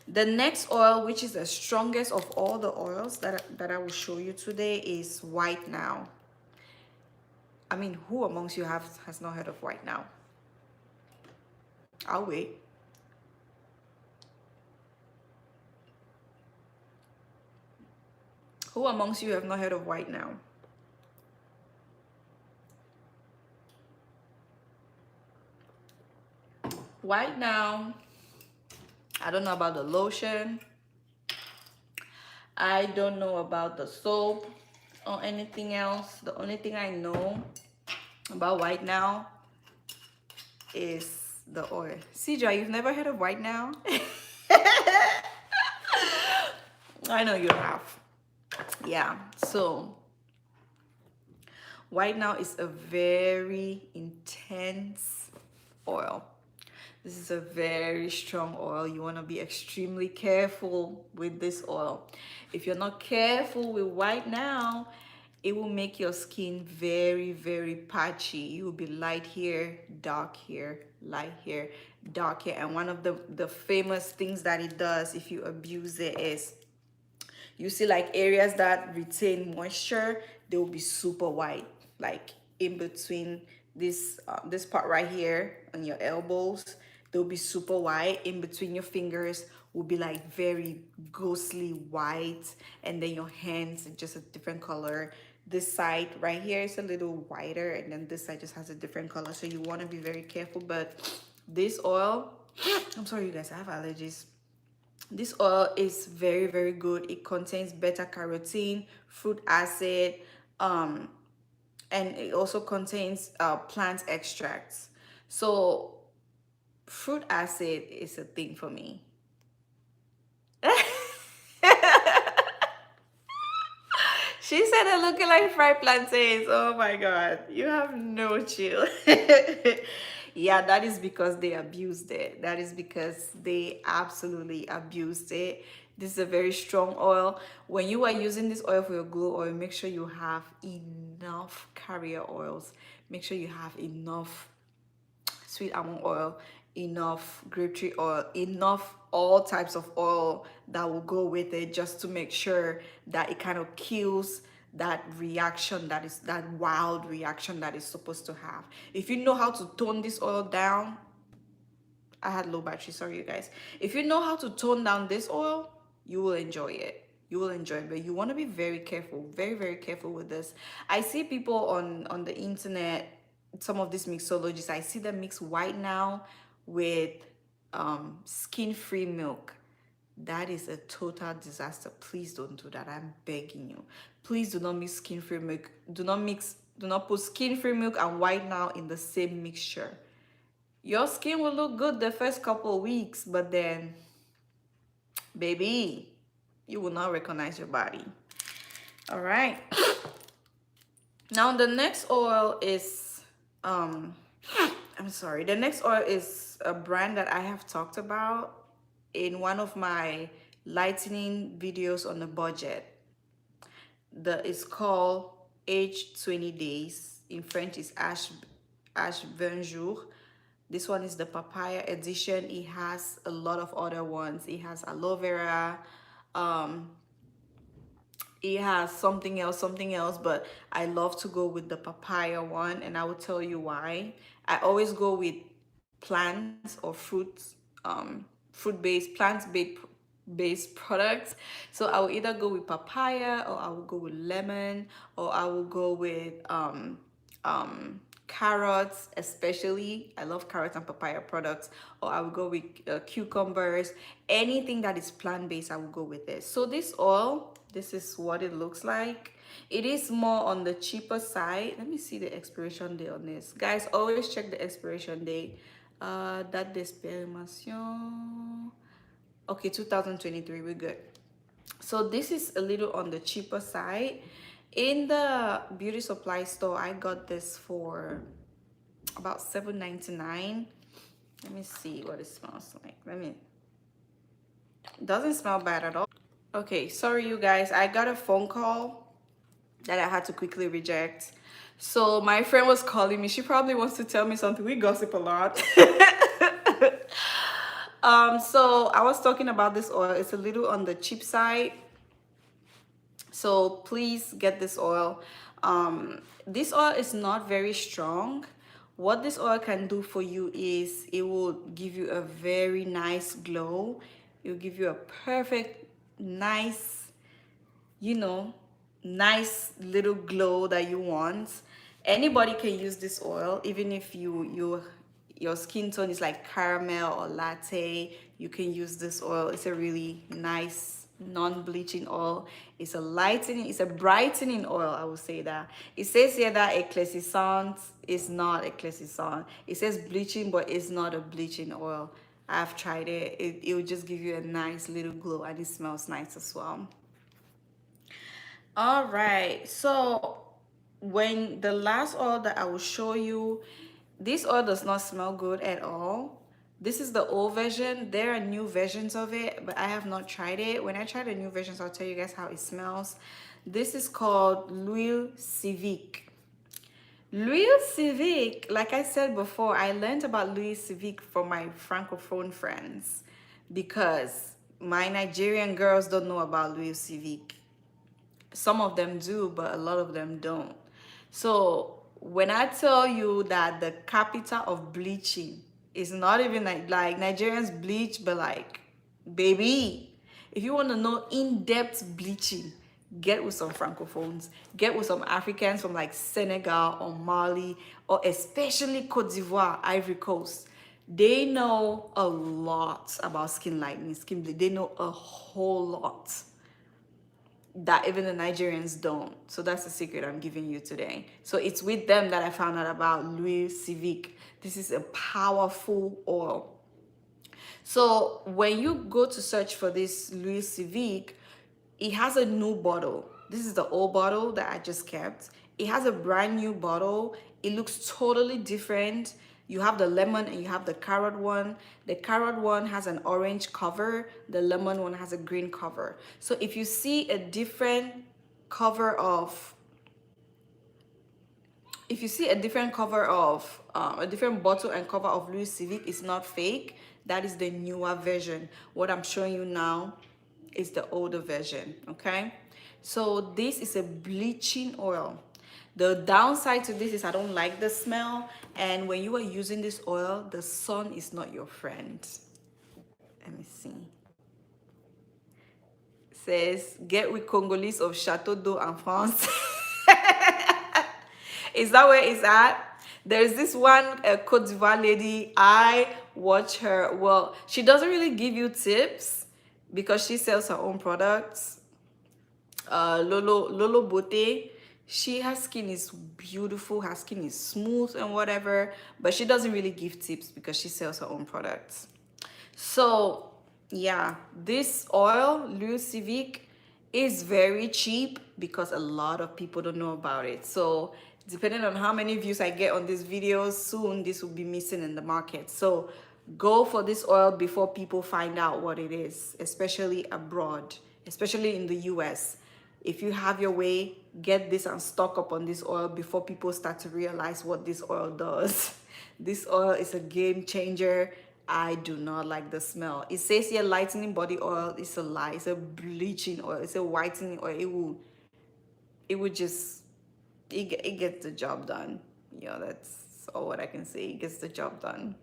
The next oil, which is the strongest of all the oils that I will show you today, is White Now. I mean, who amongst you has not heard of White Now? I'll wait. Who amongst you have not heard of White Now? White Now, I don't know about the lotion. I don't know about the soap or anything else. The only thing I know about White Now is the oil. Cedra, you've never heard of White Now? I know you have. Yeah, so White Now is a very intense oil. This is a very strong oil. You want to be extremely careful with this oil. If you're not careful with White Now, it will make your skin very, very patchy. You will be light here, dark here, light here, dark here. And one of the famous things that it does, if you abuse it, is you see like areas that retain moisture, they will be super white, like in between this this part right here on your elbows, they'll be super white. In between your fingers will be like very ghostly white, and then your hands are just a different color. This side right here is a little whiter, and then this side just has a different color. So you want to be very careful. But this oil, I'm sorry you guys, I have allergies. This oil is very, very good. It contains beta carotene, fruit acid, and it also contains plant extracts. So fruit acid is a thing for me. She said they're looking like fried plantains. Oh my God, you have no chill. Yeah, that is because they abused it. That is because they absolutely abused it. This is a very strong oil. When you are using this oil for your glow oil, make sure you have enough carrier oils. Make sure you have enough sweet almond oil, enough grapeseed oil, enough all types of oil that will go with it, just to make sure that it kind of kills that reaction, that is that wild reaction that it's supposed to have. If you know how to tone this oil down, I had low battery, sorry you guys. If you know how to tone down this oil, you will enjoy it. You will enjoy it, but you want to be very careful, very, very careful with this. I see people on the internet, some of these mixologists, I see them mix white now with skin-free milk. That is a total disaster. Please don't do that. I'm begging you. Please do not mix skin-free milk. Do not put skin-free milk and white now in the same mixture. Your skin will look good the first couple of weeks, but then, baby, you will not recognize your body. All right. Now the next oil is, I'm sorry. The next oil is a brand that I have talked about in one of my lightening videos on a budget. It's called Age 20 Days. In French, is H 20 jours. This one is the papaya edition. It has a lot of other ones. It has aloe vera. It has something else, but I love to go with the papaya one, and I will tell you why. I always go with plants or fruits, fruit-based, plant-based products. So I will either go with papaya, or I will go with lemon, or I will go with carrots, especially. I love carrots and papaya products. Or I will go with cucumbers. Anything that is plant-based, I will go with this. So this oil, this is what it looks like. It is more on the cheaper side. Let me see the expiration date on this. Guys, always check the expiration date. Date d'expiration. Okay, 2023, we're good. So this is a little on the cheaper side. In the beauty supply store, I got this for about $7.99. Let me see what it smells like. It doesn't smell bad at all. Okay, sorry you guys, I got a phone call that I had to quickly reject. So my friend was calling me. She probably wants to tell me something. We gossip a lot. So I was talking about this oil. It's a little on the cheap side, so please get this oil. This oil is not very strong. What this oil can do for you is it will give you a very nice glow. It will give you a perfect, nice, nice little glow that you want. Anybody can use this oil, even if your skin tone is like caramel or latte. You can use this oil. It's a really nice non-bleaching oil. It's a lightening, it's a brightening oil, I would say that. It says here that éclaircissant is not éclaircissant. It says bleaching, but it's not a bleaching oil. I've tried it. It will just give you a nice little glow, and it smells nice as well. All right, so when the last oil that I will show you, this oil does not smell good at all. This is the old version. There are new versions of it, but I have not tried it. When I try the new versions, I'll tell you guys how it smells. This is called L'Huile Civique. L'Huile Civique, like I said before, I learned about L'Huile Civique from my Francophone friends, because my Nigerian girls don't know about L'Huile Civique. Some of them do, but a lot of them don't. So when I tell you that the capital of bleaching is not even like Nigerians bleach, but like, baby, if you want to know in-depth bleaching, get with some Francophones, get with some Africans from like Senegal or Mali, or especially Cote d'Ivoire, Ivory Coast. They know a lot about skin lightening, skin bleach. They know a whole lot that even the Nigerians don't. So that's the secret I'm giving you today. So it's with them that I found out about L'Huile Civique. This is a powerful oil. So when you go to search for this L'Huile Civique, it has a new bottle. This is the old bottle that I just kept. It has a brand new bottle. It looks totally different. You have the lemon and you have the carrot one. The carrot one has an orange cover. The lemon one has a green cover. So if you see a different cover of, if you see a different cover of, a different bottle and cover of Louis Civic, it's not fake. That is the newer version. What I'm showing you now is the older version, okay? So this is a bleaching oil. The downside to this is I don't like the smell, and when you are using this oil, the sun is not your friend. Let me see. It says, get with Congolese of Chateau d'Eau en France. Is that where it's at? There's this one Cote d'Ivoire lady. I watch her. Well, she doesn't really give you tips because she sells her own products. Lolo Bote. Her skin is beautiful. Her skin is smooth and whatever. But she doesn't really give tips because she sells her own products. So yeah, this oil, L'Huile Civique, is very cheap because a lot of people don't know about it. So depending on how many views I get on this video, soon this will be missing in the market. So go for this oil before people find out what it is, especially abroad, especially in the US. If you have your way, get this and stock up on this oil before people start to realize what this oil does. This oil is a game changer. I do not like the smell. It says here lightening body oil. It's a lie. It's a bleaching oil. It's a whitening oil. It would just, it gets the job done. Yeah, that's all what I can say. It gets the job done.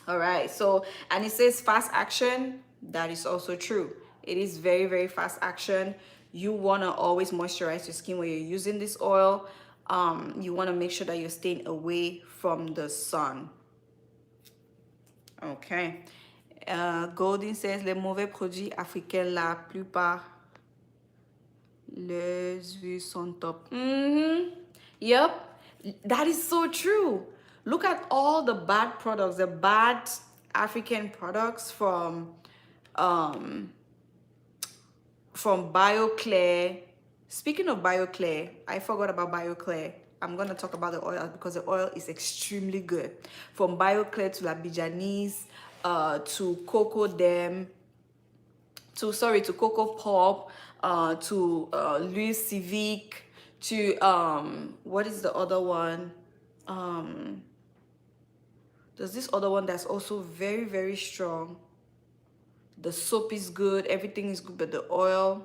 All right, so, and it says fast action. That is also true. It is very, very fast action. You want to always moisturize your skin when you're using this oil. You want to make sure that you're staying away from the sun. Okay. Golden says, les mauvais produits africains, la plupart, les huiles sont top. Yep, that is so true. Look at all the bad products, the bad African products from BioClear. Speaking of BioClear, I forgot about BioClear. I'm going to talk about the oil because the oil is extremely good. From BioClear to La Bijanese, to Coco Dem, to Coco Pop, to L'Huile Civique, to what is the other one? There's this other one that's also very, very strong. The soap is good, everything is good, but the oil.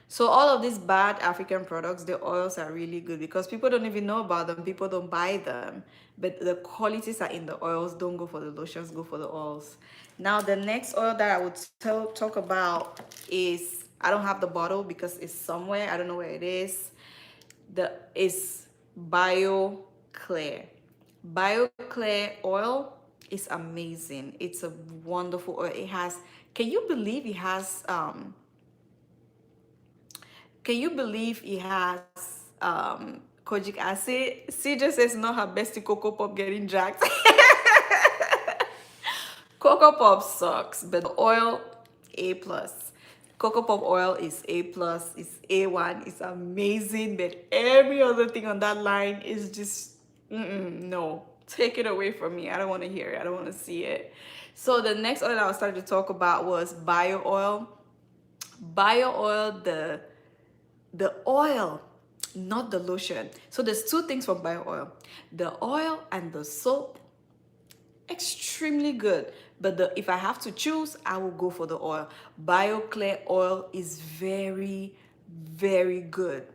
So all of these bad African products, the oils are really good because people don't even know about them. People don't buy them. But the qualities are in the oils. Don't go for the lotions, go for the oils. Now, the next oil that I would talk about is, I don't have the bottle because it's somewhere. I don't know where it is. It's BioClear. BioClear oil is amazing. It's a wonderful oil. It has, can you believe it has kojic acid? CJ says not her bestie Cocoa Pop getting jacked. Cocoa Pop sucks, but the oil, A+. Cocoa Pop oil is A+, it's A1, it's amazing, but every other thing on that line is just, no. Take it away from me. I don't want to hear it. I don't want to see it. So the next oil I was starting to talk about was bio oil. Bio oil, the oil, not the lotion. So there's two things from bio oil. The oil and the soap, extremely good. But if I have to choose, I will go for the oil. BioClear oil is very, very good.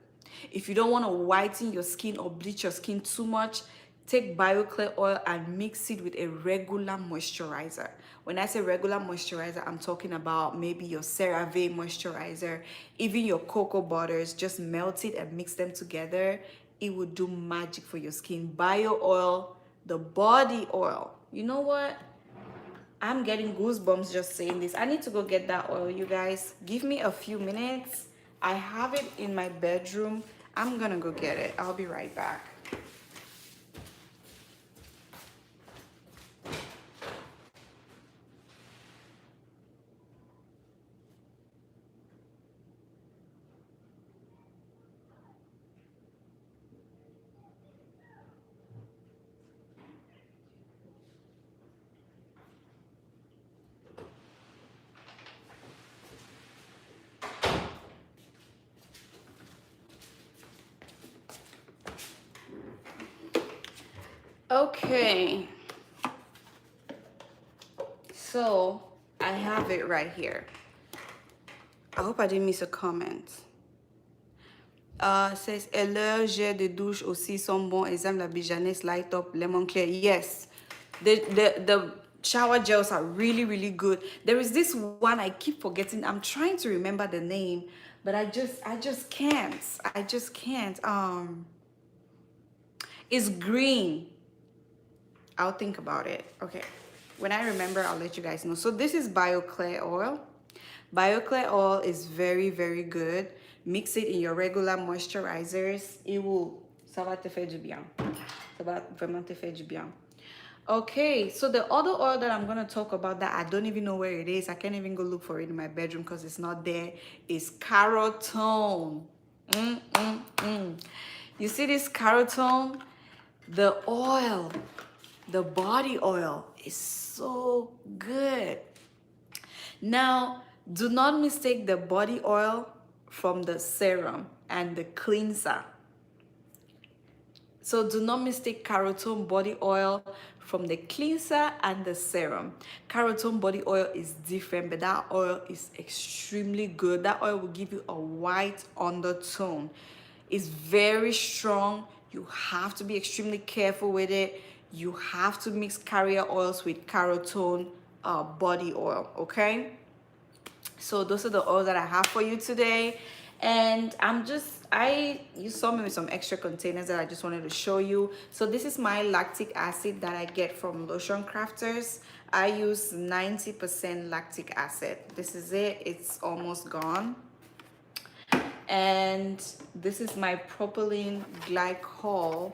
If you don't want to whiten your skin or bleach your skin too much, take BioClear oil and mix it with a regular moisturizer. When I say regular moisturizer, I'm talking about maybe your CeraVe moisturizer, even your cocoa butters. Just melt it and mix them together. It will do magic for your skin. Bio oil, the body oil. You know what? I'm getting goosebumps just saying this. I need to go get that oil, you guys. Give me a few minutes. I have it in my bedroom. I'm gonna go get it. I'll be right back. Okay, so I have it right here. I hope I didn't miss a comment. Says, et leurs jets de douche aussi sont bons. Exemple, la Bijanes Light Up Lemon Clear. Yes, the shower gels are really, really good. There is this one I keep forgetting. I'm trying to remember the name, but I just can't. I just can't. It's green. I'll think about it. Okay. When I remember, I'll let you guys know. So this is BioClear oil. BioClear oil is very, very good. Mix it in your regular moisturizers. It will, ça va te faire du bien. Ça va vraiment te faire du bien. Okay, so the other oil that I'm gonna talk about that I don't even know where it is, I can't even go look for it in my bedroom because it's not there, is Carotone. You see this Carotone? The oil, the body oil is so good. Now, do not mistake the body oil from the serum and the cleanser. So do not mistake Carotone body oil from the cleanser and the serum. Carotone body oil is different, but that oil is extremely good. That oil will give you a white undertone. It's very strong. You have to be extremely careful with it. You have to mix carrier oils with Carotone body oil, okay? So those are the oils that I have for you today. And you saw me with some extra containers that I just wanted to show you. So this is my lactic acid that I get from Lotion Crafters. I use 90% lactic acid. This is it. It's almost gone. And this is my propylene glycol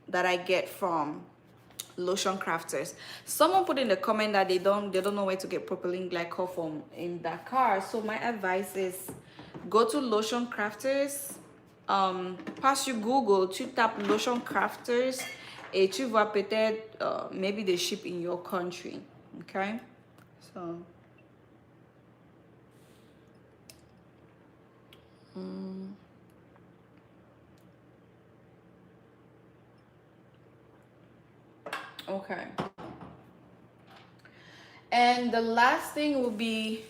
that I get from Lotion Crafters. Someone put in the comment that they don't know where to get propylene glycol from in Dakar. So my advice is go to Lotion Crafters. Passe sur Google, tu tapes Lotion Crafters et tu vois peut-être maybe they ship in your country. Okay, so okay. And the last thing will be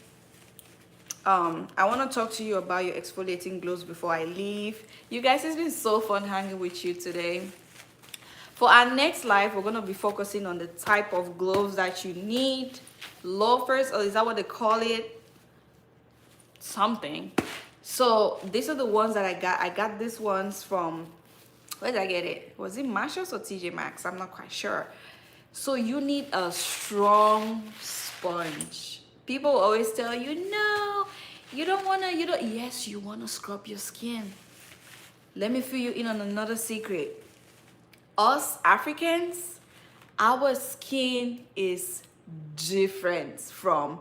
I want to talk to you about your exfoliating gloves before I leave. You guys, it's been so fun hanging with you today. For our next live, we're going to be focusing on the type of gloves that you need. Loafers, or is that what they call it? Something. So these are the ones that I got. I got these ones from, where did I get it? Was it Marshalls or TJ Maxx? I'm not quite sure. So you need a strong sponge. People always tell you, no, you don't want to, yes, you want to scrub your skin. Let me fill you in on another secret. Us Africans, our skin is different from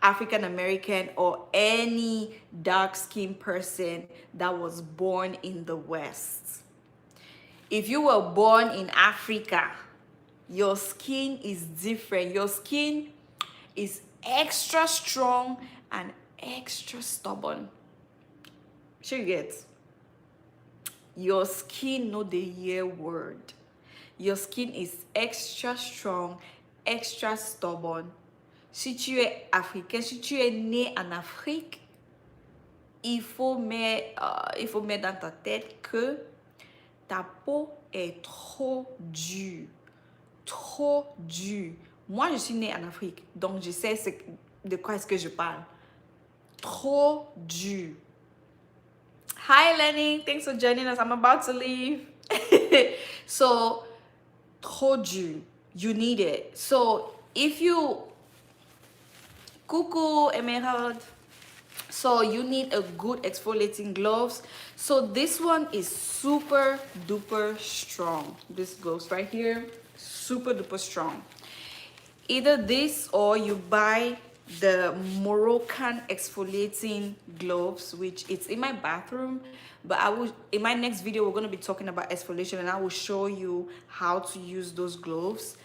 African American or any dark skinned person that was born in the West. If you were born in Africa, your skin is different. Your skin is extra strong and extra stubborn. Sure you get? Your skin know the year word. Your skin is extra strong, extra stubborn. Si tu es africain, si tu es né en Afrique, il faut mettre dans ta tête que ta peau est trop dure. Trop dure. Moi, je suis née en Afrique, donc je sais de quoi est-ce que je parle. Trop dur. Hi, Lenny. Thanks for joining us. I'm about to leave. So, trop dur. You need it. So, if you... Coucou, Emerald. So, you need a good exfoliating gloves. So, this one is super duper strong. This gloves right here, super duper strong. Either this or you buy the Moroccan exfoliating gloves, which it's in my bathroom, but in my next video we're going to be talking about exfoliation, and I will show you how to use those gloves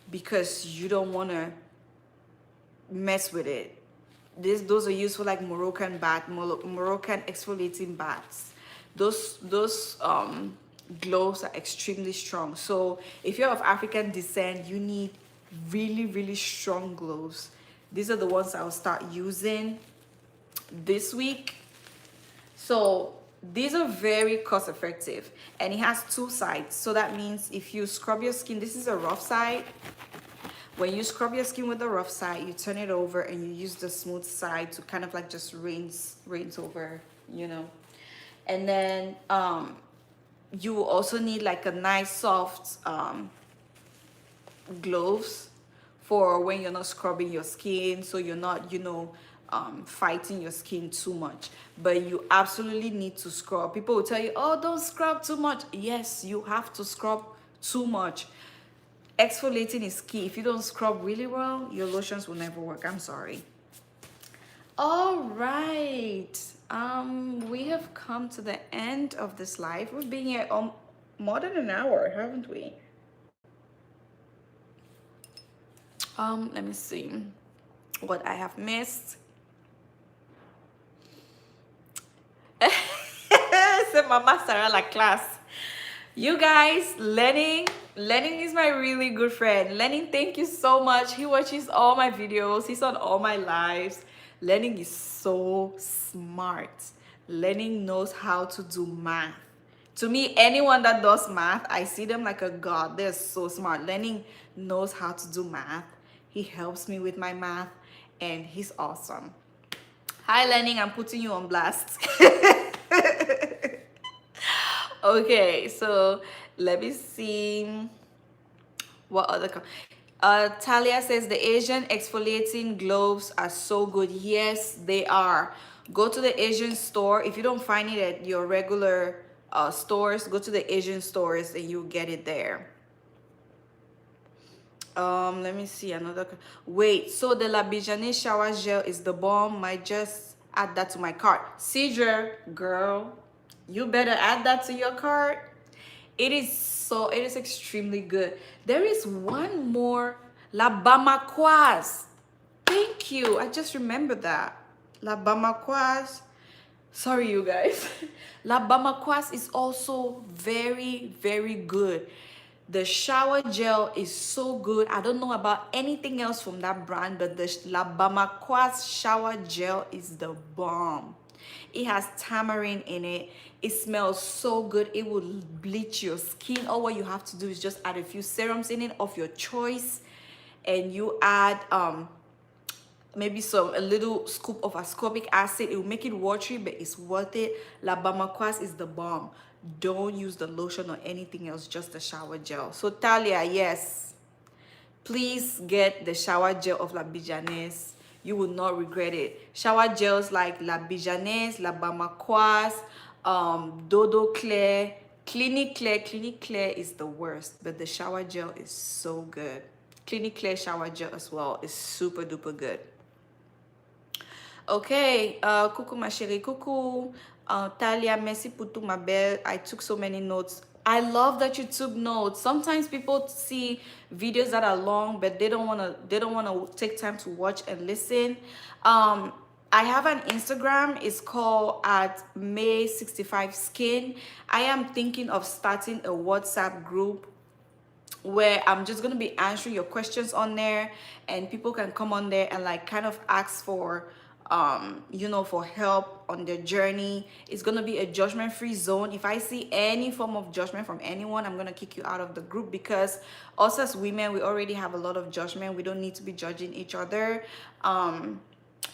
because you don't want to mess with it. Those are used for like Moroccan exfoliating baths. Those gloves are extremely strong. So if you're of African descent, you need really, really strong gloves. These are the ones I'll start using this week. So these are very cost effective, and it has two sides. So that means if you scrub your skin, this is a rough side. When you scrub your skin with the rough side, you turn it over and you use the smooth side to kind of like just rinse over, you know. And then you will also need like a nice soft gloves for when you're not scrubbing your skin, so you're not, you know, fighting your skin too much. But you absolutely need to scrub. People will tell you, oh, don't scrub too much. Yes, you have to scrub too much. Exfoliating is key. If you don't scrub really well, your lotions will never work. I'm sorry. All right, we have come to the end of this live. We've been here more than an hour, haven't we? Let me see what I have missed. C'est Mama Sarah la classe. You guys, Lenning is my really good friend. Lenning, thank you so much. He watches all my videos. He's on all my lives. Lenning is so smart. Lenning knows how to do math. To me, anyone that does math, I see them like a god. They're so smart. Lenning knows how to do math. He helps me with my math, and he's awesome. Hi, Lenning, I'm putting you on blast. Okay, so let me see what other. Talia says the Asian exfoliating gloves are so good. Yes, they are. Go to the Asian store. If you don't find it at your regular stores, go to the Asian stores and you'll get it there. Let me see another. Wait, so the La Bijane shower gel is the bomb. Might just add that to my cart. Cedra, girl, you better add that to your cart. It is extremely good. There is one more, La Bamaquoise. Thank you. I just remembered that. La Bamaquoise. Sorry, you guys. La Bamaquoise is also very, very good. The shower gel is so good. I don't know about anything else from that brand, but the La Bamaquoise shower gel is the bomb. It has tamarind in it. It smells so good. It will bleach your skin. All what you have to do is just add a few serums in it of your choice, and you add maybe a little scoop of ascorbic acid. It will make it watery, but it's worth it. La Bamaquoise is the bomb. Don't use the lotion or anything else, just the shower gel. So Talia, yes, please get the shower gel of La Bijanaise. You will not regret it. Shower gels like La Bijanaise, La Bamaquoise, Dodo Claire, Clinique Claire. Clinique Claire is the worst, but the shower gel is so good. Clinique Claire shower gel as well is super duper good. Okay, coucou ma chérie, coucou. Talia, merci pour tout ma belle. I took so many notes. I love that you took notes. Sometimes people see videos that are long, but they don't wanna take time to watch and listen. I have an Instagram. It's called at May65Skin. I am thinking of starting a WhatsApp group where I'm just gonna be answering your questions on there, and people can come on there and like kind of ask for you know, for help on their journey. It's gonna be a judgment-free zone. If I see any form of judgment from anyone, I'm gonna kick you out of the group, because us as women, we already have a lot of judgment. We don't need to be judging each other.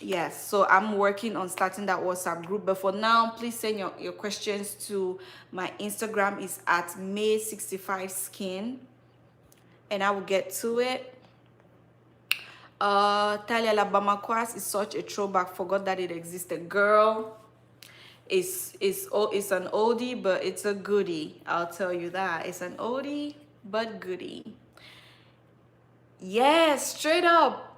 Yes, so I'm working on starting that WhatsApp group, but for now, please send your questions to my Instagram. Is at May65Skin, and I will get to it. Talia, La Bamaquoise is such a throwback. Forgot that it existed. Girl, it's an oldie, but it's a goodie. I'll tell you that. It's an oldie, but goodie. Yes, straight up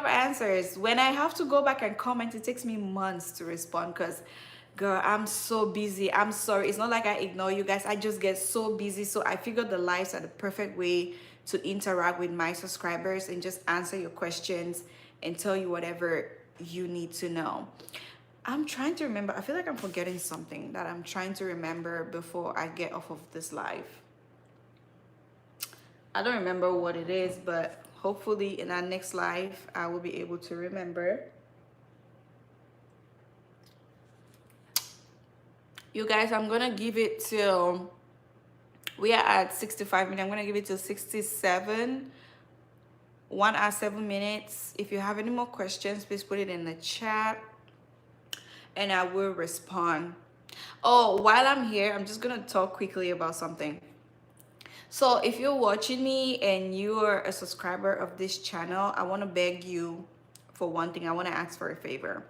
answers. When I have to go back and comment, it takes me months to respond, because girl, I'm so busy. I'm sorry. It's not like I ignore you guys. I just get so busy. So I figured the lives are the perfect way to interact with my subscribers and just answer your questions and tell you whatever you need to know. I'm trying to remember. I feel like I'm forgetting something that I'm trying to remember before I get off of this live. I don't remember what it is, but hopefully in our next live, I will be able to remember. You guys, I'm gonna give it till, we are at 65 minutes. I'm gonna give it till 67, 1 hour 7 minutes. If you have any more questions, please put it in the chat and I will respond. Oh, while I'm here, I'm just gonna talk quickly about something. So if you're watching me and you are a subscriber of this channel, I want to beg you for one thing. I want to ask for a favor.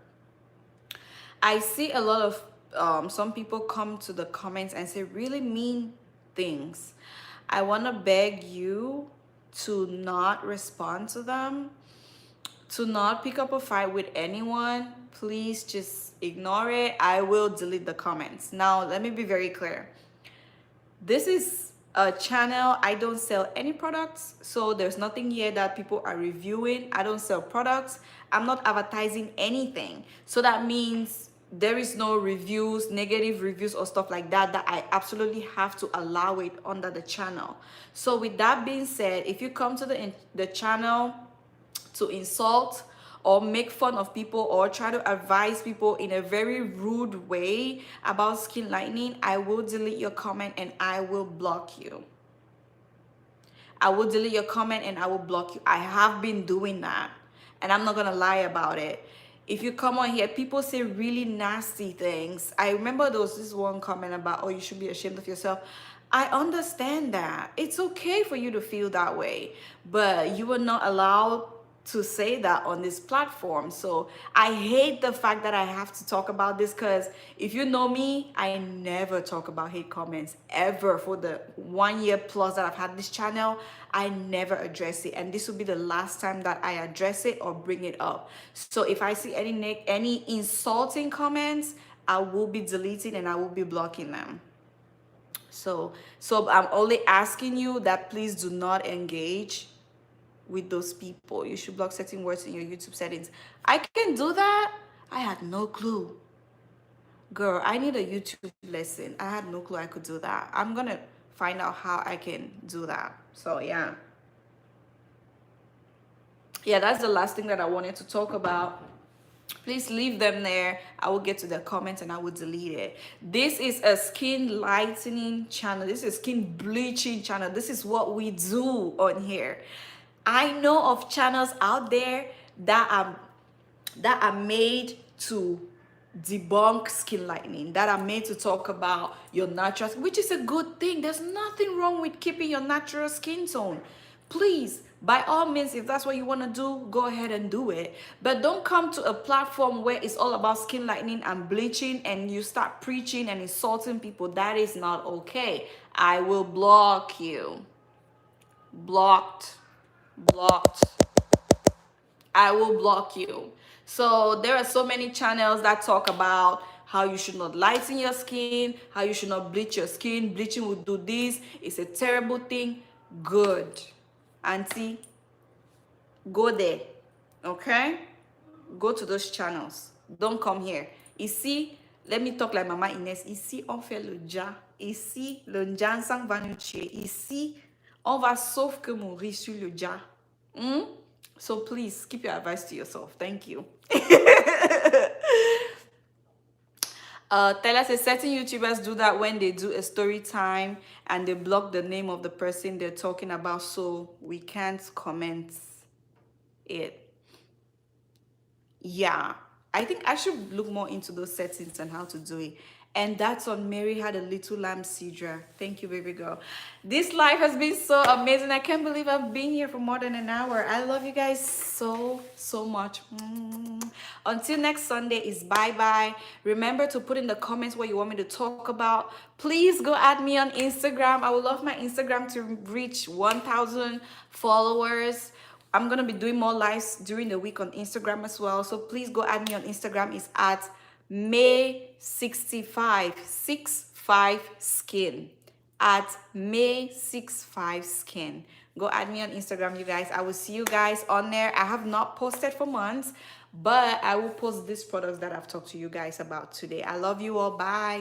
I see a lot of some people come to the comments and say really mean things. I want to beg you to not respond to them, to not pick up a fight with anyone. Please just ignore it. I will delete the comments. Now, let me be very clear. This is a channel. I don't sell any products, so there's nothing here that people are reviewing. I don't sell products. I'm not advertising anything. So that means there is no reviews, negative reviews or stuff like that I absolutely have to allow it under the channel. So with that being said, if you come to the channel to insult or make fun of people or try to advise people in a very rude way about skin lightening, I will delete your comment and I will block you. I will delete your comment and I will block you. I have been doing that and I'm not gonna lie about it. If you come on here, people say really nasty things. I remember there was this one comment about, oh, you should be ashamed of yourself. I understand that. It's okay for you to feel that way, but you are not allowed to say that on this platform. So I hate the fact that I have to talk about this, because if you know me, I never talk about hate comments ever. For the 1 year plus that I've had this channel, I never address it, and this will be the last time that I address it or bring it up. So if I see any insulting comments, I will be deleting and I will be blocking them. So I'm only asking you that please do not engage with those people. You should block certain words in your YouTube settings. I can do that? I had no clue. Girl, I need a YouTube lesson. I had no clue I could do that. I'm gonna find out how I can do that. So yeah. Yeah, that's the last thing that I wanted to talk about. Please leave them there. I will get to the comments and I will delete it. This is a skin lightening channel. This is a skin bleaching channel. This is what we do on here. I know of channels out there that are made to debunk skin lightening, that are made to talk about your natural, which is a good thing. There's nothing wrong with keeping your natural skin tone. Please, by all means, if that's what you want to do, go ahead and do it. But don't come to a platform where it's all about skin lightening and bleaching and you start preaching and insulting people. That is not okay. I will block you. Blocked. I will block you. So there are so many channels that talk about how you should not lighten your skin, how you should not bleach your skin. Bleaching will do this. It's a terrible thing. Good. Auntie, go there. Okay? Go to those channels. Don't come here. Ici, let me talk like Mama Inès. Ici, on fait le ja. Ici, le Njansang va nous tuer. Ici, on va sauf que mourir sur le ja. So please keep your advice to yourself. Thank you. Tell us, certain YouTubers do that when they do a story time and they block the name of the person they're talking about, so we can't comment it. Yeah, I think I should look more into those settings and how to do it. And that's on Mary Had a Little Lamb Cedra. Thank you, baby girl. This life has been so amazing. I can't believe I've been here for more than an hour. I love you guys so much. Until next Sunday is bye-bye. Remember to put in the comments what you want me to talk about. Please go add me on Instagram. I would love my Instagram to reach 1,000 followers. I'm going to be doing more lives during the week on Instagram as well. So please go add me on Instagram. It's at May65 skin. At May65 skin. Go add me on Instagram, you guys. I will see you guys on there. I have not posted for months, but I will post these products that I've talked to you guys about today. I love you all. Bye.